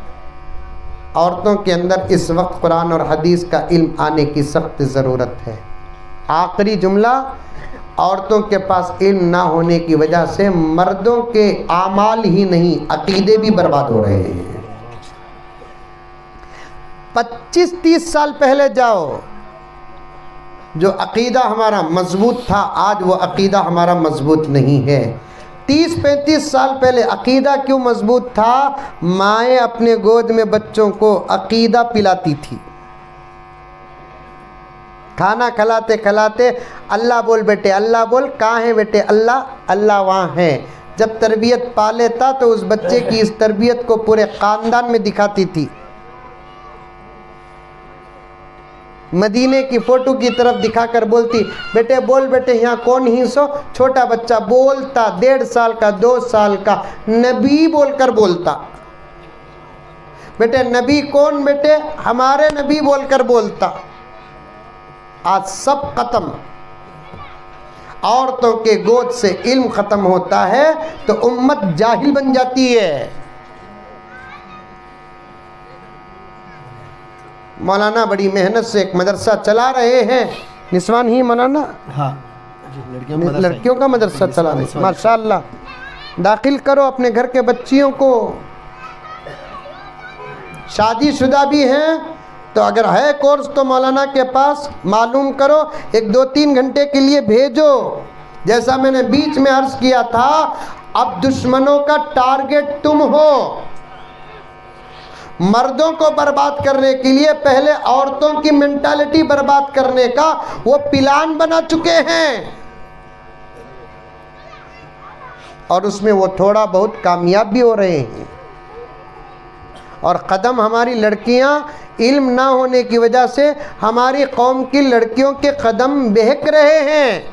औरतों के अंदर इस वक्त कुरान और हदीस का इल्म आने की सख्त ज़रूरत है। आखिरी जुमला, औरतों के पास इल्म ना होने की वजह से मर्दों के आमाल ही नहीं अकीदे भी बर्बाद हो रहे हैं। 25-30 साल पहले जाओ, जो अक़ीदा हमारा मजबूत था आज वो अक़ीदा हमारा मजबूत नहीं है। 30-35 साल पहले अक़ीदा क्यों मजबूत था? माएँ अपने गोद में बच्चों को अक़ीदा पिलाती थी। खाना खिलाते खिलाते अल्लाह बोल बेटे, अल्लाह बोल। कहाँ है बेटे? अल्लाह, अल्लाह वहाँ है। जब तरबियत पा लेता तो उस बच्चे की इस तरबियत को पूरे ख़ानदान में दिखाती थी। मदीने की फ़ोटो की तरफ दिखाकर बोलती, बेटे बोल बेटे यहाँ कौन ही सो? छोटा बच्चा बोलता, 1.5 साल का 2 साल का, नबी बोलकर बोलता। बेटे नबी कौन? बेटे हमारे नबी बोलकर बोलता। आज सब ख़त्म। औरतों के गोद से इल्म ख़त्म होता है तो उम्मत जाहिल बन जाती है। मौलाना बड़ी मेहनत से एक मदरसा चला रहे हैं। निस्वान ही मौलाना, हाँ, लड़कियों का मदरसा चला रहे हैं। माशाअल्लाह। दाखिल करो अपने घर के बच्चियों को। शादीशुदा भी हैं तो अगर है कोर्स तो मौलाना के पास मालूम करो, 1-2-3 घंटे के लिए भेजो। जैसा मैंने बीच में अर्ज किया था, अब दुश्मनों का टारगेट तुम हो। मर्दों को बर्बाद करने के लिए पहले औरतों की मेंटालिटी बर्बाद करने का वो प्लान बना चुके हैं, और उसमें वो थोड़ा बहुत कामयाब भी हो रहे हैं। और कदम हमारी लड़कियां इल्म ना होने की वजह से हमारी कौम की लड़कियों के कदम बहक रहे हैं।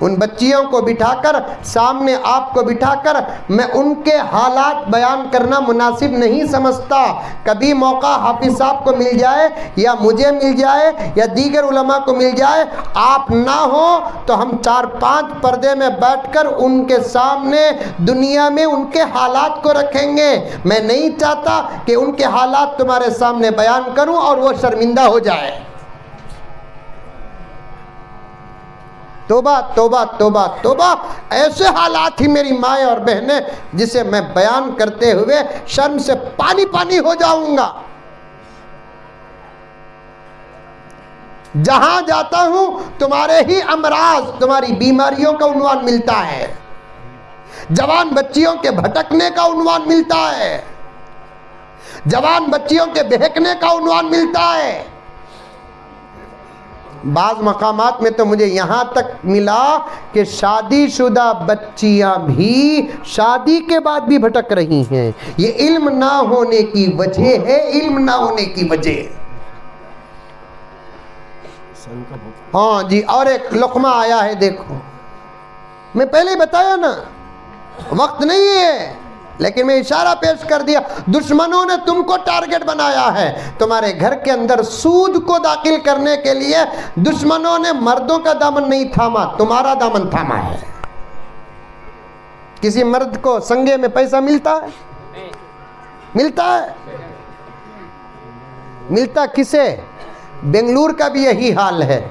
उन बच्चियों को बिठाकर, सामने आपको बिठाकर मैं उनके हालात बयान करना मुनासिब नहीं समझता। कभी मौका हाफिज साहब को मिल जाए या मुझे मिल जाए या दीगर उलमा को मिल जाए, आप ना हो तो हम 4-5 पर्दे में बैठकर उनके सामने दुनिया में उनके हालात को रखेंगे। मैं नहीं चाहता कि उनके हालात तुम्हारे सामने बयान करूं और वो शर्मिंदा हो जाए। तोबा तोबा तोबा तोबा, ऐसे हालात ही मेरी माएँ और बहनें जिसे मैं बयान करते हुए शर्म से पानी पानी हो जाऊंगा। जहां जाता हूं तुम्हारे ही अमराज, तुम्हारी बीमारियों का उन्वान मिलता है, जवान बच्चियों के भटकने का उन्वान मिलता है, जवान बच्चियों के बहकने का उन्वान मिलता है। बाज़ मकामात में तो मुझे यहाँ तक मिला कि शादीशुदा बच्चियाँ भी शादी के बाद भी भटक रही हैं। ये इल्म ना होने की वजह है, इल्म ना होने की वजह। हाँ जी, और एक लुक़मा आया है, देखो मैं पहले बताया ना, वक्त नहीं है लेकिन मैं इशारा पेश कर दिया। दुश्मनों ने तुमको टारगेट बनाया है। तुम्हारे घर के अंदर सूद को दाखिल करने के लिए दुश्मनों ने मर्दों का दामन नहीं थामा, तुम्हारा दामन थामा है। किसी मर्द को संगे में पैसा मिलता है? मिलता है? मिलता किसे? बेंगलुरु का भी यही हाल है,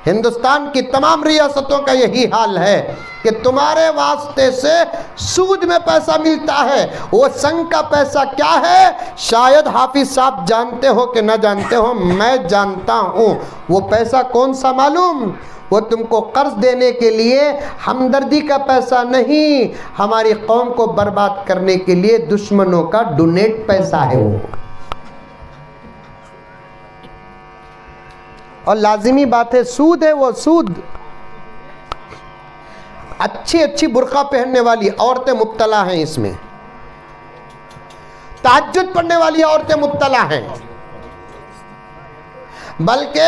हिंदुस्तान की तमाम रियासतों का यही हाल है कि तुम्हारे वास्ते से सूद में पैसा मिलता है। वो संघ का पैसा क्या है, शायद हाफिज साहब जानते हो कि ना जानते हो, मैं जानता हूँ। वो पैसा कौन सा मालूम? वो तुमको कर्ज देने के लिए हमदर्दी का पैसा नहीं, हमारी कौम को बर्बाद करने के लिए दुश्मनों का डोनेट पैसा है वो। और लाजिमी बात है, सूद है वो, सूद। अच्छी अच्छी बुर्का पहनने वाली औरतें मुब्तला हैं इसमें, तहज्जुद पढ़ने वाली औरतें मुब्तला हैं। बल्कि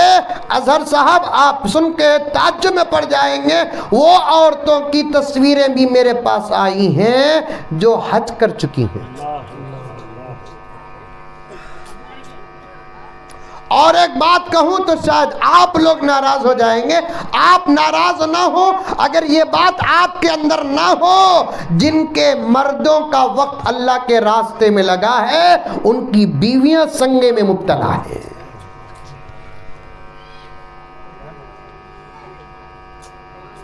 अजहर साहब आप सुन के ताज्जुब में पड़ जाएंगे, वो औरतों की तस्वीरें भी मेरे पास आई हैं जो हज कर चुकी हैं। और एक बात कहूं तो शायद आप लोग नाराज हो जाएंगे, आप नाराज ना हो अगर ये बात आपके अंदर ना हो। जिनके मर्दों का वक्त अल्लाह के रास्ते में लगा है, उनकी बीवियां संगे में मुब्तला है।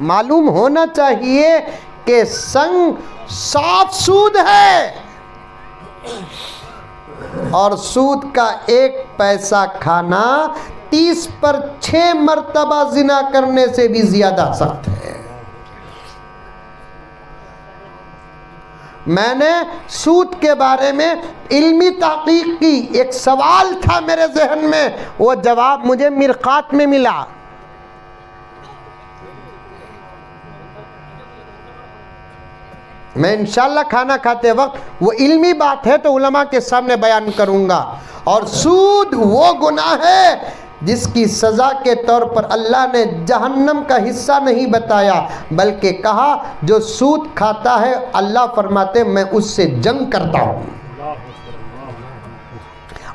मालूम होना चाहिए कि संग साफ सूद है, और सूद का 1 पैसा खाना 30 पर 6 मर्तबा जिना करने से भी ज्यादा सख्त है। मैंने सूद के बारे में इल्मी तहकीक की, एक सवाल था मेरे जहन में, वो जवाब मुझे मिरकात में मिला। मैं इंशाल्लाह खाना खाते वक्त वो इल्मी बात है तो उलमा के सामने बयान करूंगा। और सूद वो गुनाह है जिसकी सज़ा के तौर पर अल्लाह ने जहन्नम का हिस्सा नहीं बताया, बल्कि कहा जो सूद खाता है अल्लाह फरमाते मैं उससे जंग करता हूँ।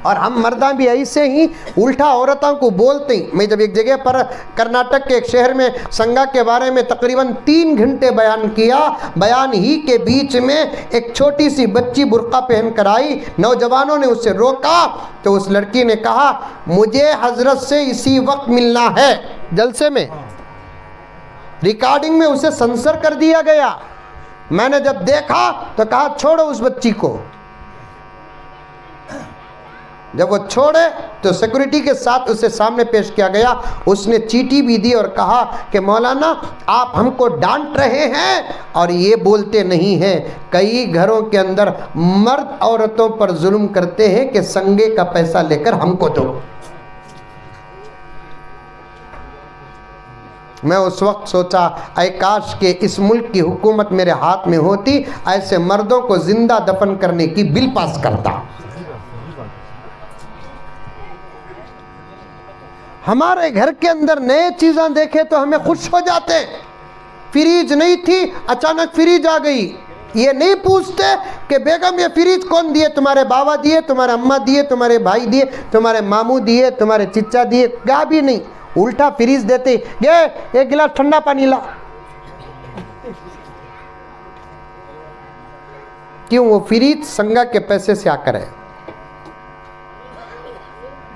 और हम मर्दा भी ऐसे ही उल्टा औरतों को बोलते हैं। मैं जब एक जगह पर कर्नाटक के एक शहर में संगा के बारे में तकरीबन 3 घंटे बयान किया, बयान ही के बीच में एक छोटी सी बच्ची बुर्का पहन कर आई, नौजवानों ने उसे रोका तो उस लड़की ने कहा मुझे हजरत से इसी वक्त मिलना है। जलसे में रिकॉर्डिंग में उसे सेंसर कर दिया गया। मैंने जब देखा तो कहा छोड़ो उस बच्ची को। जब वो छोड़े तो सिक्योरिटी के साथ उसे सामने पेश किया गया। उसने चीटी भी दी और कहा कि मौलाना आप हमको डांट रहे हैं और ये बोलते नहीं हैं। कई घरों के अंदर मर्द औरतों पर जुल्म करते हैं कि संगे का पैसा लेकर हमको दो। मैं उस वक्त सोचा, ऐ काश के इस मुल्क की हुकूमत मेरे हाथ में होती, ऐसे मर्दों को जिंदा दफन करने की बिल पास करता। हमारे घर के अंदर नए चीज़ें देखे तो हमें खुश हो जाते। फ्रिज नहीं थी, अचानक फ्रिज आ गई। ये नहीं पूछते कि बेगम ये फ्रिज कौन दिए, तुम्हारे बाबा दिए, तुम्हारे अम्मा दिए, तुम्हारे भाई दिए, तुम्हारे मामू दिए, तुम्हारे चिच्चा दिए, क्या भी नहीं, उल्टा फ्रिज देते। ये एक गिलास ठंडा पानी ला। क्यों? वो फ्रिज संगा के पैसे से आकर है।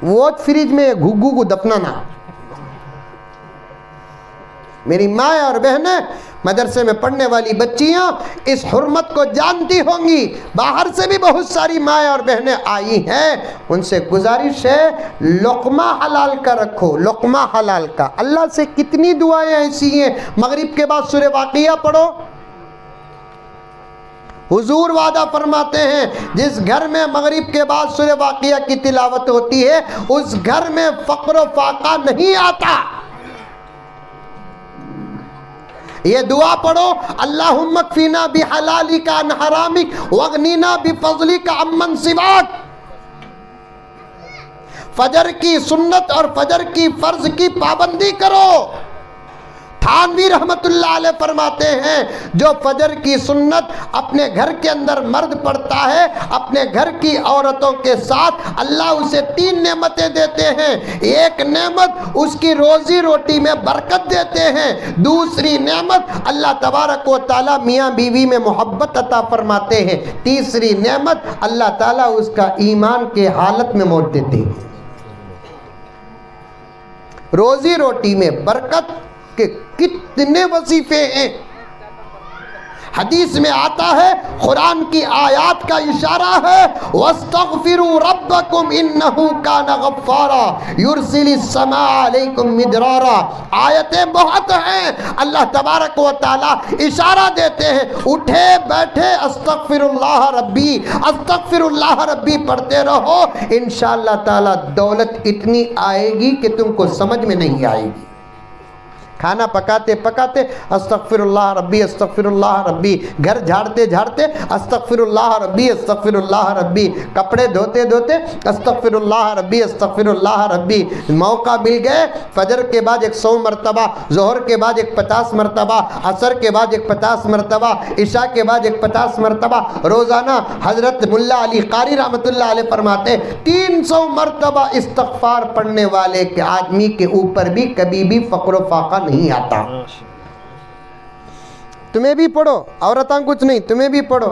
वो फ्रिज में घुग्गू को दफनाना। मेरी माँ और बहनें, मदरसे में पढ़ने वाली बच्चियां इस हुर्मत को जानती होंगी। बाहर से भी बहुत सारी माँ और बहनें आई हैं। उनसे गुजारिश है, लुक़मा हलाल का रखो, लुक़मा हलाल का। अल्लाह से कितनी दुआएं ऐसी हैं। मगरिब के बाद सूरह वाक़िया पढ़ो। हुजूर वादा फरमाते हैं, जिस घर में मगरिब के बाद सूरह वाक़िया की तिलावत होती है, उस घर में फ़क़्र व फ़ाक़ा नहीं आता। ये दुआ पढ़ो, अल्लाहुम्मा कफ़ीना बिहलालिका अन हरामिक वग़नीना बिफ़ज़लिका अम्मन सिवाक। फजर की सुन्नत और फजर की फ़र्ज की पाबंदी करो। थानवी रहमतुल्लाह अलैह फरमाते हैं, जो फजर की सुन्नत अपने घर के अंदर मर्द पढ़ता है, अपने घर की औरतों के साथ अल्लाह उसे 3 नेमतें देते हैं। एक नेमत उसकी रोजी रोटी में बरकत देते हैं। दूसरी नेमत अल्लाह तबारक व तआला मियाँ बीवी में मोहब्बत अता फरमाते हैं। तीसरी नेमत अल्लाह ताला उसका ईमान के हालत में मौत देते हैं। रोजी रोटी में बरकत के कितने वजीफे हैं। हदीस में आता है, कुरान की आयत का इशारा है, वस्तगफिरू रब्बकुम इन्नहु काना गफ्फारा युरसिलिस समा अलैकुम मिदरारा। आयतें बहुत हैं। अल्लाह तबारक व तआला इशारा देते हैं, उठे बैठे अस्तगफिरुल्लाह रब्बी, अस्तगफिरुल्लाह रब्बी पढ़ते रहो। इंशाअल्लाह ताला दौलत इतनी आएगी कि तुमको समझ में नहीं आएगी। खाना पकाते पकाते अस्तगफिरुल्लाह रब्बी, अस्तगफिरुल्लाह रब्बी। घर झाड़ते झाड़ते अस्तगफिरुल्लाह रब्बी, अस्तगफिरुल्लाह रब्बी। कपड़े धोते धोते अस्तगफिरुल्लाह रब्बी, अस्तगफिरुल्लाह रब्बी। मौका मिल गए, फजर के बाद 100 मरतबा, ज़ोहर के बाद 50 मरतबा, असर के बाद 50 मरतबा, इशा के बाद 50 मरतबा। रोज़ाना हज़रत मुल्ला अली कारी रहमतुल्लाह अलैह फरमाते, 300 मरतबा इस्तग़फ़ार पढ़ने वाले के आदमी के ऊपर भी कभी भी फ़क़्र व फ़ाक़ा नहीं आता। तुम्हें भी पढ़ो, औरतां कुछ नहीं, तुम्हें भी पढ़ो।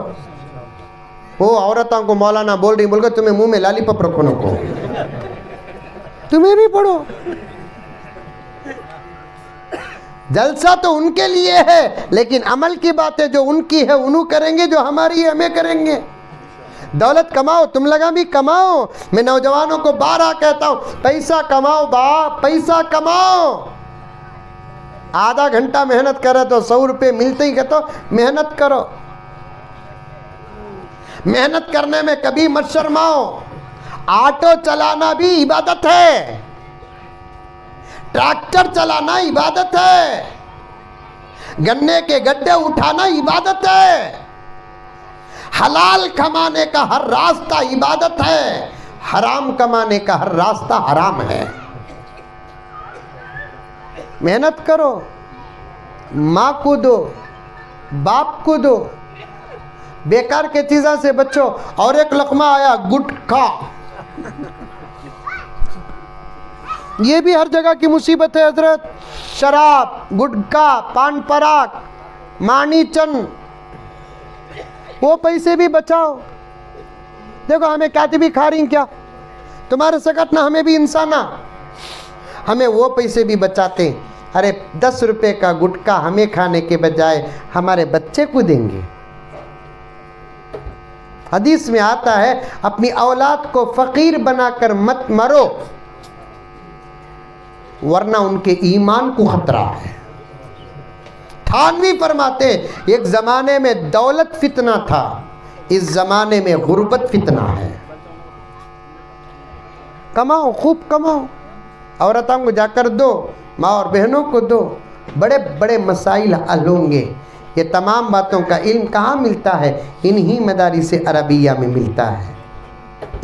वो औरतां को मौलाना बोल रही, बोल कर तुम्हें मुंह में लालीपॉप रखो न को, तुम्हें भी पढ़ो। जलसा तो उनके लिए है, लेकिन अमल की बातें जो उनकी है उन्हों करेंगे, जो हमारी है हमें करेंगे। दौलत कमाओ, तुम लगा भी कमाओ। मैं नौजवानों को बारहा कहता हूं, पैसा कमाओ बाप, पैसा कमाओ। आधा घंटा मेहनत करे तो 100 रुपये मिलते ही, कहते मेहनत करो। मेहनत करने में कभी मत शर्माओ। ऑटो चलाना भी इबादत है, ट्रैक्टर चलाना इबादत है, गन्ने के गड्ढे उठाना इबादत है। हलाल कमाने का हर रास्ता इबादत है, हराम कमाने का हर रास्ता हराम है। मेहनत करो, माँ को दो, बाप को दो, बेकार के चीज़ों से बचो। और एक लकमा आया गुटखा, ये भी हर जगह की मुसीबत है हजरत। शराब, गुटखा, पान पराग, मानी चंद, वो पैसे भी बचाओ। देखो हमें कातिबी खा रही क्या, तुम्हारे सकत ना, हमें भी इंसाना, हमें वो पैसे भी बचाते हैं। अरे 10 रुपए का गुटखा हमें खाने के बजाय हमारे बच्चे को देंगे। हदीस में आता है अपनी औलाद को फ़कीर बनाकर मत मरो, वरना उनके ईमान को खतरा है। थानवी फरमाते एक ज़माने में दौलत फितना था, इस ज़माने में गुर्बत फितना है। कमाओ, खूब कमाओ, औरतों को जाकर दो, माँ और बहनों को दो, बड़े बड़े मसाइल हल होंगे। ये तमाम बातों का इल्म कहाँ मिलता है? इन्हीं मदारिस अरबिया में मिलता है।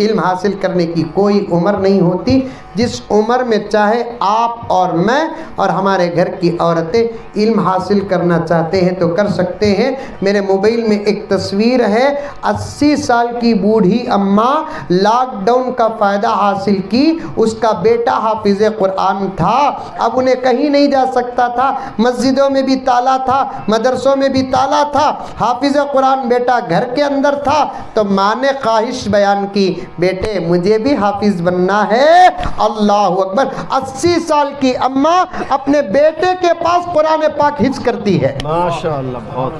इल्म हासिल करने की कोई उम्र नहीं होती। जिस उम्र में चाहे आप और मैं और हमारे घर की औरतें इल्म हासिल करना चाहते हैं तो कर सकते हैं। मेरे मोबाइल में एक तस्वीर है, 80 साल की बूढ़ी अम्मा लॉकडाउन का फ़ायदा हासिल की, उसका बेटा हाफिज़ कुरान था, अब उन्हें कहीं नहीं जा सकता था, मस्जिदों में भी ताला था, मदरसों में भी ताला था, हाफिज़ कुरान बेटा घर के अंदर था। तो माँ ने ख्वाहिश बयान की, बेटे मुझे भी हाफिज़ बनना है। अल्लाह अकबर। 80 साल की अम्मा अपने बेटे के पास कुरान पाक हिफ्ज़ करती है। माशाअल्लाह, बहुत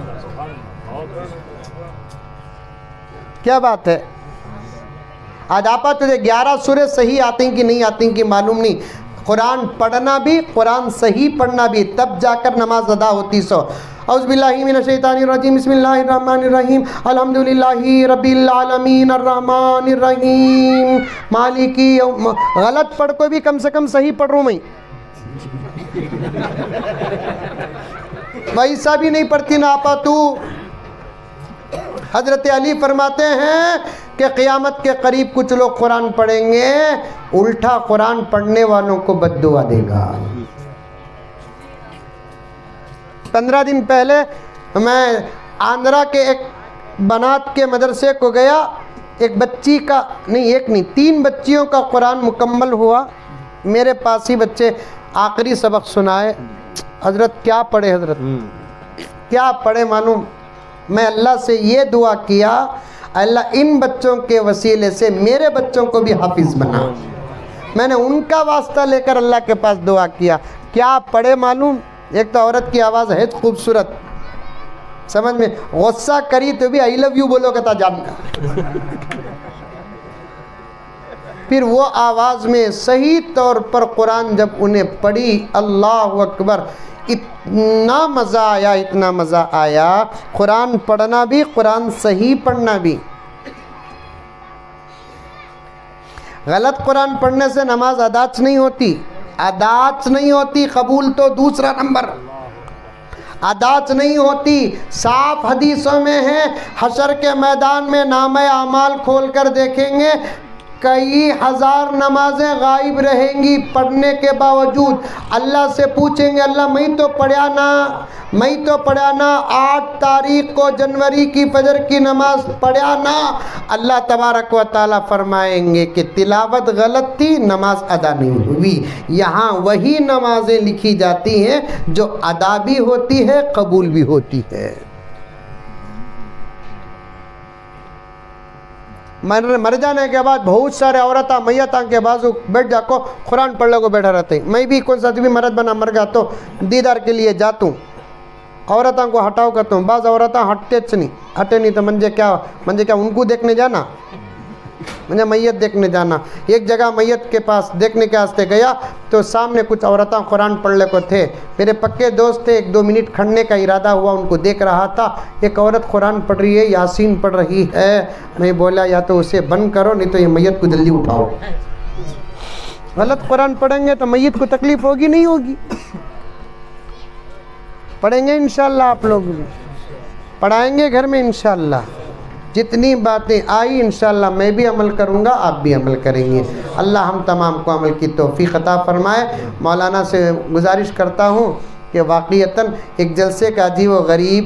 क्या बात है। आज आपा तुझे 11 सूरे सही आती कि नहीं आती कि मालूम नहीं, कुरान पढ़ना भी, कुरान सही पढ़ना भी, तब जाकर नमाज अदा होती। सो औज़ुबिल्लाहि मिनश्शैतानिर्रजीम, बिस्मिल्लाहिर्रहमानिर्रहीम, अल्हम्दुलिल्लाहि रब्बिल आलमीन, अर्रहमानिर रहीम, मालिकी यौम। गलत पढ़ को भी कम से कम सही पढ़ रहा हूँ मैं। वैसा भी नहीं पढ़ती ना आपा तू। हज़रत अली फरमाते हैं कि क़यामत के करीब कुछ लोग कुरान पढ़ेंगे, उल्टा कुरान पढ़ने वालों को बद्दुआ देगा। 15 दिन पहले मैं आंध्रा के एक बनात के मदरसे को गया। एक बच्ची का नहीं, एक नहीं, 3 बच्चियों का कुरान मुकम्मल हुआ। मेरे पास ही बच्चे आखिरी सबक सुनाए। हज़रत क्या पढ़े, हज़रत क्या पढ़े मालूम? मैं अल्लाह से ये दुआ किया, अल्लाह इन बच्चों के वसीले से मेरे बच्चों को भी हाफिज़ बना। मैंने उनका वास्ता लेकर अल्लाह के पास दुआ किया। क्या पढ़े मालूम? एक तो औरत की आवाज़ है खूबसूरत, समझ में, गुस्सा करी तो भी आई लव यू बोलोगे तो जानना। फिर वो आवाज़ में सही तौर पर कुरान जब उन्हें पढ़ी, अल्लाह अकबर, इतना मज़ा आया, इतना मज़ा आया। कुरान पढ़ना भी, कुरान सही पढ़ना भी। गलत कुरान पढ़ने से नमाज अदाच नहीं होती, अदाच नहीं होती, कबूल तो दूसरा नंबर, अदाच नहीं होती। साफ हदीसों में है, हशर के मैदान में नामे आमाल खोल कर देखेंगे, कई हज़ार नमाजें गायब रहेंगी पढ़ने के बावजूद। अल्लाह से पूछेंगे, अल्लाह मैं तो पढ़ा ना 8 तारीख को जनवरी की फजर की नमाज पढ़ा ना। अल्लाह तबारक व तआला फरमाएंगे कि तिलावत गलत थी, नमाज अदा नहीं हुई। यहाँ वही नमाजें लिखी जाती हैं जो अदा भी होती है, कबूल भी होती है। मर जाने के बाद बहुत सारे औरता मैयता के बाजू बैठ जाको कुरान पढ़ लो को बैठा रहते हैं। मैं भी कौन सा भी मर्द बना मर गया तो दीदार के लिए जाता हूँ, औरतों को हटाओ करता हूँ। बाज़ औरतें हटे नहीं तो मंजे क्या उनको देखने जाना, मुझे मैयत देखने जाना। एक जगह मैयत के पास देखने के वास्ते गया तो सामने कुछ औरतें कुरान पढ़ने को थे। मेरे पक्के दोस्त थे, 1-2 मिनट खड़ने का इरादा हुआ, उनको देख रहा था। एक औरत कुरान पढ़ रही है, यासीन पढ़ रही है। मैं बोला या तो उसे बंद करो, नहीं तो ये मैयत को जल्दी उठाओ। गलत कुरान पढ़ेंगे तो मैयत को तकलीफ होगी नहीं होगी? पढ़ेंगे इंशाअल्लाह, आप लोग भी पढ़ाएंगे घर में इंशाअल्लाह। जितनी बातें आई इंशाअल्लाह मैं भी अमल करूँगा, आप भी अमल करेंगे। अल्लाह हम तमाम को अमल की तौफीक अता फरमाए। मौलाना से गुजारिश करता हूँ कि वाक़ईतन एक जलसे का अजीब व गरीब